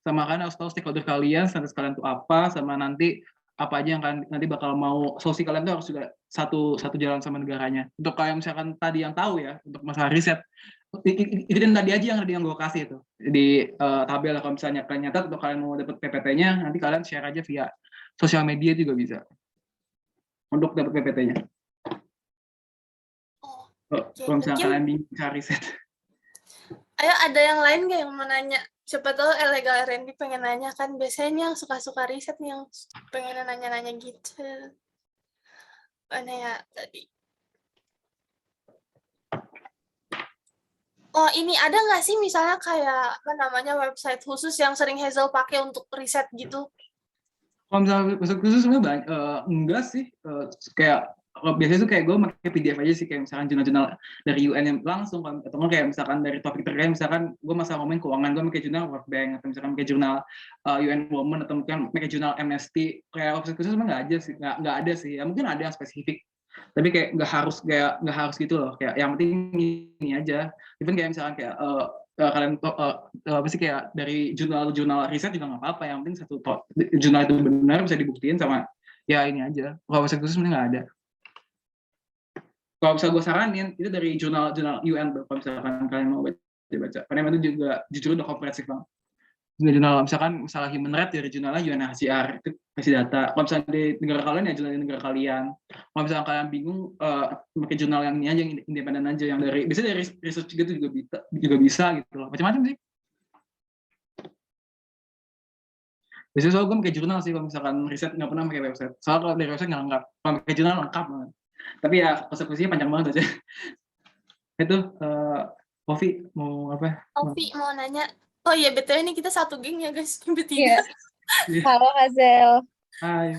Sama kalian harus tahu stakeholder kalian, status kalian tuh apa, sama nanti apa aja yang kalian nanti bakal mau, solusi kalian tuh harus juga satu jalan sama negaranya. Untuk kayak misalkan tadi yang tahu ya, untuk masalah riset, ikutin tadi aja yang gue kasih itu di tabel. Kalau misalnya kalian nyatat atau kalian mau dapat PPT-nya, nanti kalian share aja via sosial media juga bisa untuk dapat PPT-nya. Oh, Kalau misalnya mungkin kalian bingung cari riset. ayo ada yang lain nggak yang mau nanya? Siapa tahu Illegal R&D pengen nanya, kan biasanya yang suka-suka riset nih yang pengen nanya-nanya gitu. Mana ya tadi? Oh, ini ada nggak sih misalnya kayak apa namanya website khusus yang sering Hazel pakai untuk riset gitu? Kalau misalnya masuk khusus sebenarnya enggak sih, kayak biasanya tuh kayak gue pakai PDF aja sih, kayak misalkan jurnal-jurnal dari UN yang langsung, atau kayak misalkan dari topik terkait, misalkan gue masalah ngomongin keuangan, gue pakai jurnal World Bank, atau misalkan pakai jurnal UN Women, atau mungkin pakai jurnal Amnesty. Kayak website khusus sebenarnya nggak aja sih, nggak ada sih. Ya mungkin ada yang spesifik, tapi kayak nggak harus gitu loh. Kayak yang penting ini aja. Even kayak misalkan kayak kalian apa sih, kayak dari jurnal riset juga nggak apa-apa, yang penting satu jurnal itu benar, bisa dibuktiin sama ya ini aja. Kalau website khusus sebenarnya nggak ada. Kalau bisa gue saranin itu dari jurnal UN, kalau misalkan kalian mau baca, karena itu juga jujur udah komprehensif banget. jurnal misalkan masalah human rights dari jurnalnya UNHCR itu kasih data. Kalau misalnya di negara kalian ya jurnal di negara kalian. Kalau misalnya kalian bingung pakai jurnal yang ini aja yang independen aja yang dari biasanya dari research gitu juga bisa gitu loh. Macam-macam sih. Biasanya soal gue pakai jurnal sih kalau misalkan riset nggak pernah pakai website. Soal kalau dari website nggak lengkap. Kalau pakai jurnal lengkap banget. Tapi ya konsekuensinya panjang banget aja. Itu Kofi mau apa? Ovi mau nanya. Oh iya, BTW ini kita satu geng ya guys, Iya. bertiga. Halo Hazel. Hai.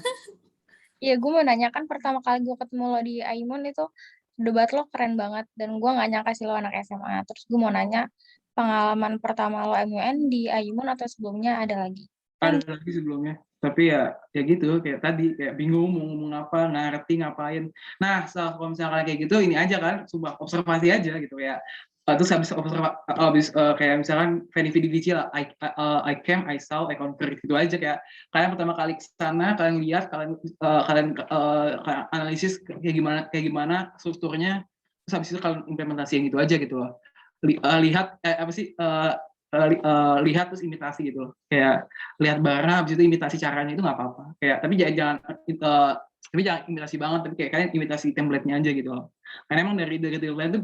Iya, gue mau nanya kan pertama kali gue ketemu lo di Aimun itu debat lo keren banget dan gue nggak nyangka sih lo anak SMA. Terus gue mau nanya pengalaman pertama lo MUN di Aimun atau sebelumnya ada lagi? Ada lagi sebelumnya, tapi ya gitu kayak tadi kayak bingung mau ngomong apa, nggak ngerti ngapain. Nah kalau misalnya kayak gitu ini aja kan sebuah observasi aja gitu ya. Terus habis kayak misalkan Fanny Vidivici lah, I came, I saw, I conquered gitu aja. Kayak kalian pertama kali ke sana, kalian lihat, kalian analisis kayak gimana strukturnya, terus habis itu kalian implementasi yang gitu aja gitu loh. Lihat apa sih lihat terus imitasi gitu loh. Kayak lihat barang habis itu imitasi caranya itu nggak apa-apa. Kayak tapi jangan imitasi banget, tapi kayak kalian imitasi template-nya aja gitu loh. Karena emang dari template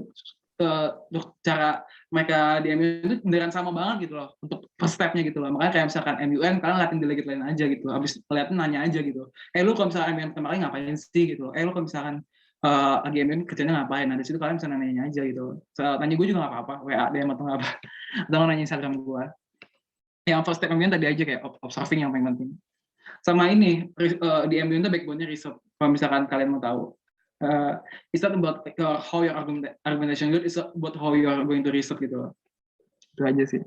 itu cara mereka di MUN itu beneran sama banget gitu loh untuk first step-nya gitu loh. Makanya kayak misalkan MUN kalian ngeliatin delegate lain aja gitu. Habis ngeliatin nanya aja gitu. Lu kalau misalkan MUN pertama kali ngapain sih gitu. Lu kalau misalkan lagi MUN kerjanya ngapain. Nah, di situ kalian bisa nanya aja gitu. Nanya gue juga nggak apa-apa. WA DM atau apa. Atau nanya Instagram gue. Yang first step MUN tadi aja kayak observing yang paling penting. Sama ini di MUN itu backbone-nya research. Kalau misalkan kalian mau tahu. It's not about how your argumentation good, it's about how you are going to research gitu loh. Itu aja sih.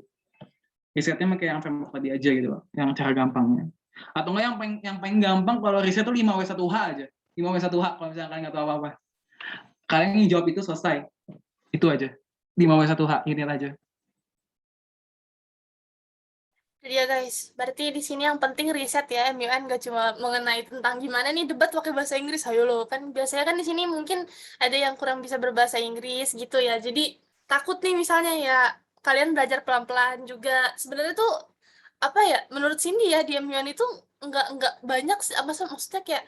Risetnya kayak yang framework tadi aja gitu loh, yang cara gampangnya. Atau enggak yang paling gampang kalau riset tuh 5W1H aja. 5W1H kalau misalkan kalian nggak tahu apa-apa. Kalian jawab itu selesai. Itu aja. 5W1H, ini aja. Jadi ya guys, berarti di sini yang penting riset ya, MUN gak cuma mengenai tentang gimana nih debat pakai bahasa Inggris, ayo lo kan biasanya kan di sini mungkin ada yang kurang bisa berbahasa Inggris gitu ya, jadi takut nih misalnya ya kalian belajar pelan-pelan juga. Sebenarnya tuh apa ya, menurut Cindy ya di MUN itu nggak banyak apa maksudnya kayak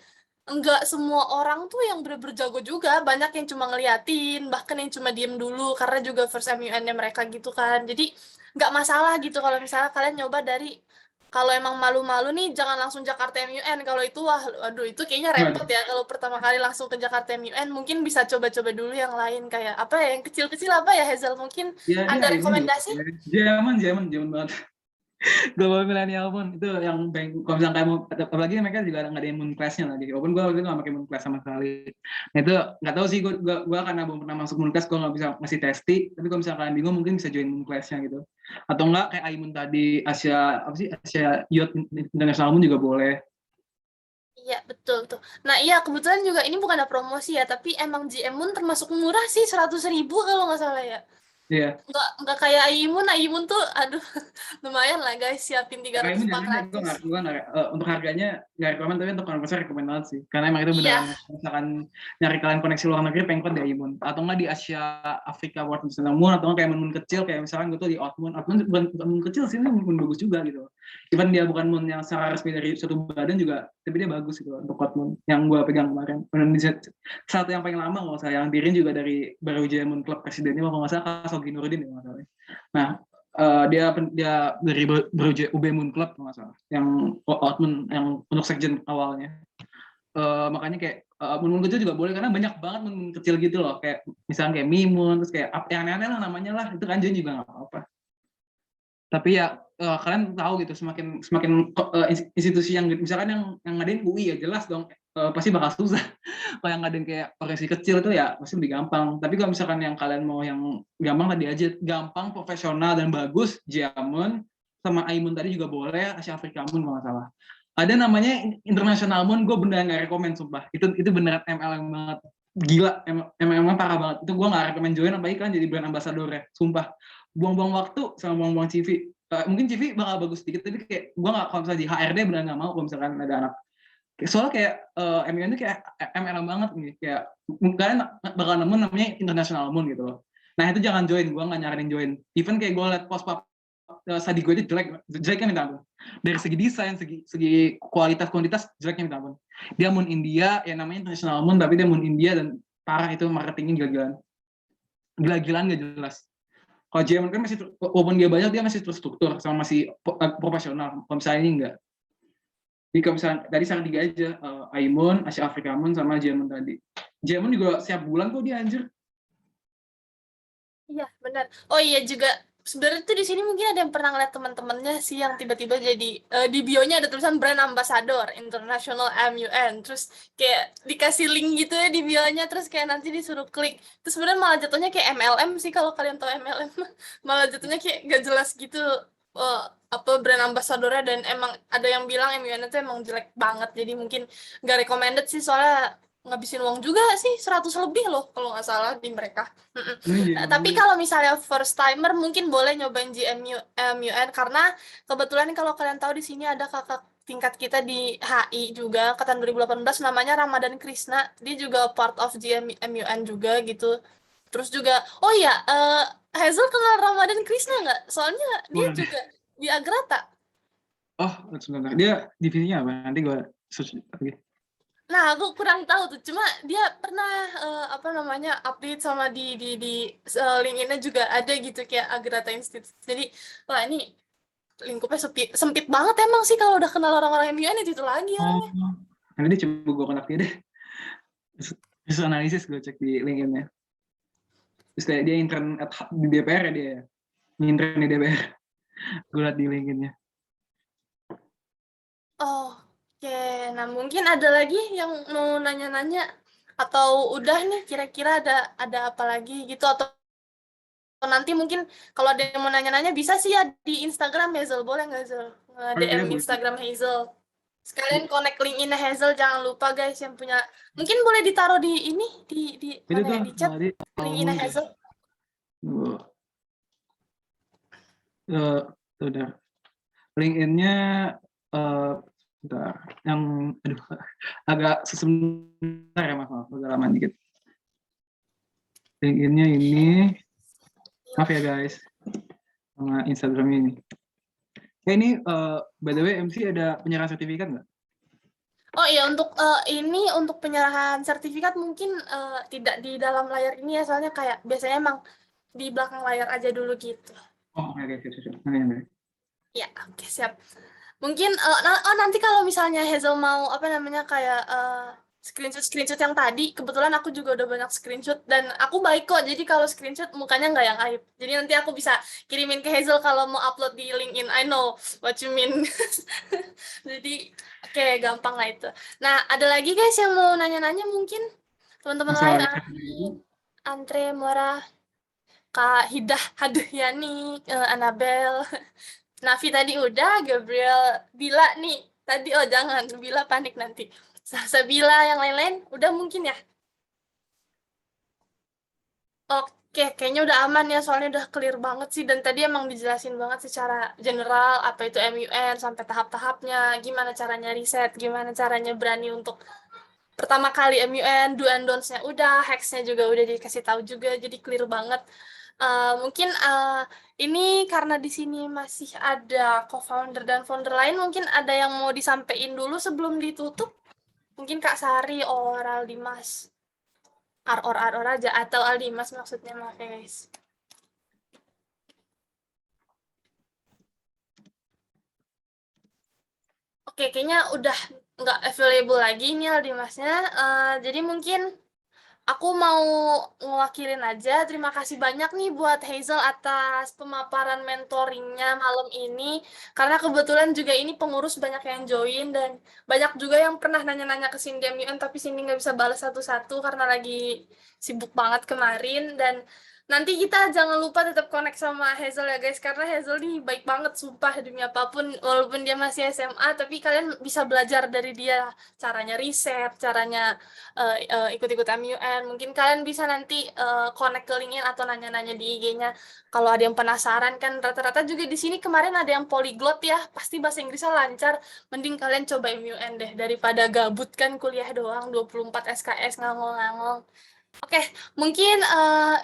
nggak semua orang tuh yang bener-bener jago juga, banyak yang cuma ngeliatin, bahkan yang cuma diem dulu karena juga first MUN-nya mereka gitu kan. Jadi nggak masalah gitu kalau misalnya kalian nyoba dari, kalau emang malu-malu nih jangan langsung Jakarta MUN, kalau itu wah aduh itu kayaknya repot ya kalau pertama kali langsung ke Jakarta MUN. Mungkin bisa coba-coba dulu yang lain kayak apa ya, yang kecil-kecil apa ya Hazel, mungkin ya, ada rekomendasi? Zaman banget. Global milenial pun itu yang kalau misalnya kayak mau, apalagi mereka juga nggak ada moon class-nya lagi. Walaupun gue waktu itu nggak pakai moon class sama sekali. Nah itu nggak tahu sih, gue karena belum pernah masuk moon class, gue nggak bisa ngasih testi. Tapi kalau misalnya kalian bingung mungkin bisa join moon class-nya gitu. Atau enggak kayak Aimun tadi, Asia Youth International Moon juga boleh. Iya betul tuh. Nah iya kebetulan juga ini bukan ada promosi ya, tapi emang GM Moon termasuk murah sih, 100.000 kalau nggak salah ya. Iya. Nggak kayak Aimun tuh aduh lumayan lah guys, siapin 300-400. Untuk harganya nggak rekomen, tapi untuk konversi rekomen banget sih. Karena emang itu beneran misalkan nyari kalian koneksi luar negeri pengen di Aimun. Atau nggak di Asia Afrika World International Moon, atau nggak kayak moon kecil kayak misalkan gue tuh di Outmoon. Outmoon bukan moon kecil sih, ini moon bagus juga gitu. Even dia bukan moon yang secara resmi dari suatu badan juga, tapi dia bagus gitu untuk Outmoon yang gue pegang kemarin. Dan satu yang paling lama kalau saya yang dirin juga dari Brawijaya Moon Club presidennya kalau nggak salah Kasogi Nurdin ya nggak salah. Nah dia dari Brawijaya UB Moon Club nggak salah, yang Outmoon yang untuk sekjen awalnya. Makanya kayak moon kecil juga boleh karena banyak banget moon kecil gitu loh, kayak misalnya kayak Mimun, terus kayak yang aneh-aneh lah namanya lah, itu kan juga nggak apa-apa. Tapi ya kalian tahu gitu, semakin institusi yang misalkan yang ngadain UI ya jelas dong pasti bakal susah. Kalau yang ngadain kayak organisasi kecil itu ya pasti lebih gampang. Tapi kalau misalkan yang kalian mau yang gampang tadi aja, gampang, profesional dan bagus, Jiamun sama Aimun tadi juga boleh, Asia Afrika Moon kalau nggak salah. Ada namanya International Moon, gue beneran nggak rekomen sumpah. Itu beneran MLM banget. Gila, MLM parah banget. Itu gue nggak rekomen join, apalagi kan jadi brand ambassador ya, sumpah. Buang-buang waktu sama buang-buang CV. Mungkin CV bakal bagus sedikit, tapi kayak gue nggak, kalau misalnya di HRD benar nggak mau kalau misalkan ada anak. Soalnya kayak MUN itu kayak MLM banget nih, kayak kalian bakal nemu namanya International Moon gitu loh. Nah itu jangan join, gue nggak nyaranin join. Even kayak gue liat post study gue aja jeleknya minta ampun. Dari segi desain, segi kualitas jeleknya minta ampun. Dia mun India, ya namanya international mun, tapi dia mun India dan parah itu marketingnya gila-gilaan gak jelas. Kalau Jerman kan masih, walaupun dia banyak, dia masih terstruktur sama masih profesional. Kalau misalnya ini enggak. Jadi kalau misalnya tadi saran 3 aja, Aimun, Asia Afrika Mun, sama Jerman tadi. Jerman juga setiap bulan kok dia anjir. Iya, benar. Oh iya juga sebenarnya tuh di sini mungkin ada yang pernah ngeliat teman-temannya sih yang tiba-tiba jadi di bio-nya ada tulisan brand ambassador International MUN, terus kayak dikasih link gitu ya di bio-nya, terus kayak nanti disuruh klik. Terus sebenarnya malah jatuhnya kayak MLM sih, kalau kalian tahu MLM. Malah jatuhnya kayak gak jelas gitu apa brand ambassadornya, dan emang ada yang bilang MUN itu emang jelek banget, jadi mungkin gak recommended sih, soalnya ngabisin uang juga sih, 100 lebih loh kalau nggak salah di mereka. Tapi kalau misalnya first timer mungkin boleh nyobain MUN, karena kebetulan kalau kalian tahu di sini ada kakak tingkat kita di HI juga angkatan 2018 namanya Ramadan Krisna, dia juga part of MUN juga gitu. Terus juga oh ya, Hazel kenal Ramadan Krisna nggak? Soalnya dia juga di Agrata. Oh, sebentar. Dia divisinya apa? Nanti gue search lagi. Nah, aku kurang tahu tuh. Cuma dia pernah update sama di LinkedIn-nya juga ada gitu kayak Agrata Institute. Jadi, wah ini lingkupnya sempit banget emang sih, kalau udah kenal orang-orang MUN itu lagi orangnya. Nanti coba gue kontak dia deh. Terus analisis gue cek di LinkedIn-nya. Terus kayak dia intern di DPR ya dia. Intern di DPR. Gue liat di LinkedIn-nya. Oh. Oke, nah mungkin ada lagi yang mau nanya-nanya atau udah nih kira-kira ada apa lagi gitu, atau nanti mungkin kalau ada yang mau nanya-nanya bisa sih ya di Instagram Hazel, boleh nggak Hazel? DM Instagram Hazel. Sekalian connect LinkedIn Hazel, jangan lupa guys yang punya. Mungkin boleh ditaruh di ini di mana ya, di chat LinkedIn Hazel. Udah. LinkedIn-nya bentar, yang agak sebentar ya, maaf agak lama dikit. LinkedIn-nya ini, maaf ya guys, sama Instagram ini. Ini by the way MC ada penyerahan sertifikat nggak? Oh iya, untuk penyerahan sertifikat mungkin tidak di dalam layar ini ya, soalnya kayak biasanya emang di belakang layar aja dulu gitu. Oh oke. Ya, oke, siap. Mungkin nanti kalau misalnya Hazel mau kayak screenshot yang tadi, kebetulan aku juga udah banyak screenshot dan aku baik kok, jadi kalau screenshot mukanya nggak yang aib, jadi nanti aku bisa kirimin ke Hazel kalau mau upload di LinkedIn. I know what you mean. Jadi oke, gampang lah itu. Nah, ada lagi guys yang mau nanya-nanya mungkin teman-teman lain, Andre, Mora, Kak Hidah, Hadyani, Annabel, Nafi tadi udah, Gabriel, Bila nih tadi, oh jangan, Bila panik nanti. Sabila, yang lain-lain udah mungkin ya. Oke, kayaknya udah aman ya, soalnya udah clear banget sih, dan tadi emang dijelasin banget secara general apa itu MUN sampai tahap-tahapnya, gimana caranya riset, gimana caranya berani untuk pertama kali MUN, do and don'ts-nya udah, hacks-nya juga udah dikasih tahu juga, jadi clear banget. Mungkin ini karena di sini masih ada co-founder dan founder lain, mungkin ada yang mau disampaikan dulu sebelum ditutup. Mungkin Kak Sari or Aldimas. Or aja, atau Aldimas maksudnya, maaf ya guys. Oke, kayaknya udah nggak available lagi nih Aldimasnya. Jadi mungkin aku mau ngewakilin aja. Terima kasih banyak nih buat Hazel atas pemaparan mentoringnya malam ini. Karena kebetulan juga ini pengurus banyak yang join, dan banyak juga yang pernah nanya-nanya ke Cindy MUN, tapi Cindy nggak bisa balas satu-satu karena lagi sibuk banget kemarin. Dan nanti kita jangan lupa tetap connect sama Hazel ya guys, karena Hazel nih baik banget sumpah, demi apapun, walaupun dia masih SMA, tapi kalian bisa belajar dari dia, caranya riset, caranya ikut-ikut MUN. Mungkin kalian bisa nanti connect ke LinkedIn atau nanya-nanya di IG-nya. Kalau ada yang penasaran, kan rata-rata juga di sini kemarin ada yang polyglot ya, pasti bahasa Inggrisnya lancar. Mending kalian coba MUN deh, daripada gabut kan kuliah doang 24 SKS ngangong-ngangong. Oke, mungkin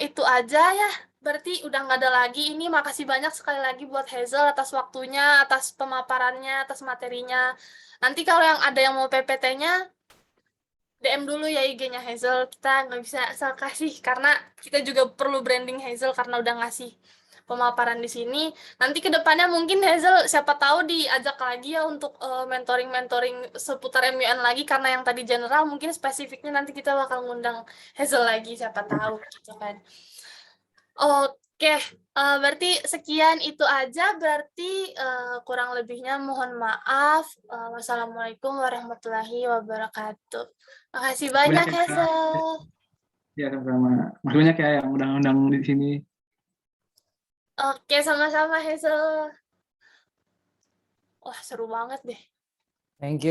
itu aja ya berarti udah nggak ada lagi. Ini makasih banyak sekali lagi buat Hazel atas waktunya, atas pemaparannya, atas materinya. Nanti kalau ada yang mau PPT-nya, DM dulu ya IG-nya Hazel. Kita nggak bisa asal kasih, karena kita juga perlu branding Hazel karena udah ngasih pemaparan di sini. Nanti ke depannya mungkin Hazel siapa tahu diajak lagi ya untuk mentoring-mentoring seputar MUN lagi, karena yang tadi general mungkin spesifiknya nanti kita bakal ngundang Hazel lagi, siapa tahu gitu kan. Oke, berarti sekian itu aja. Berarti kurang lebihnya mohon maaf. Wassalamualaikum warahmatullahi wabarakatuh. Makasih banyak Banyak ya, Kak. Hazel. Ya, sama-sama. Makasih banyak ya yang undang-undang di sini. Oke, sama-sama Hazel. Wah, seru banget deh. Thank you.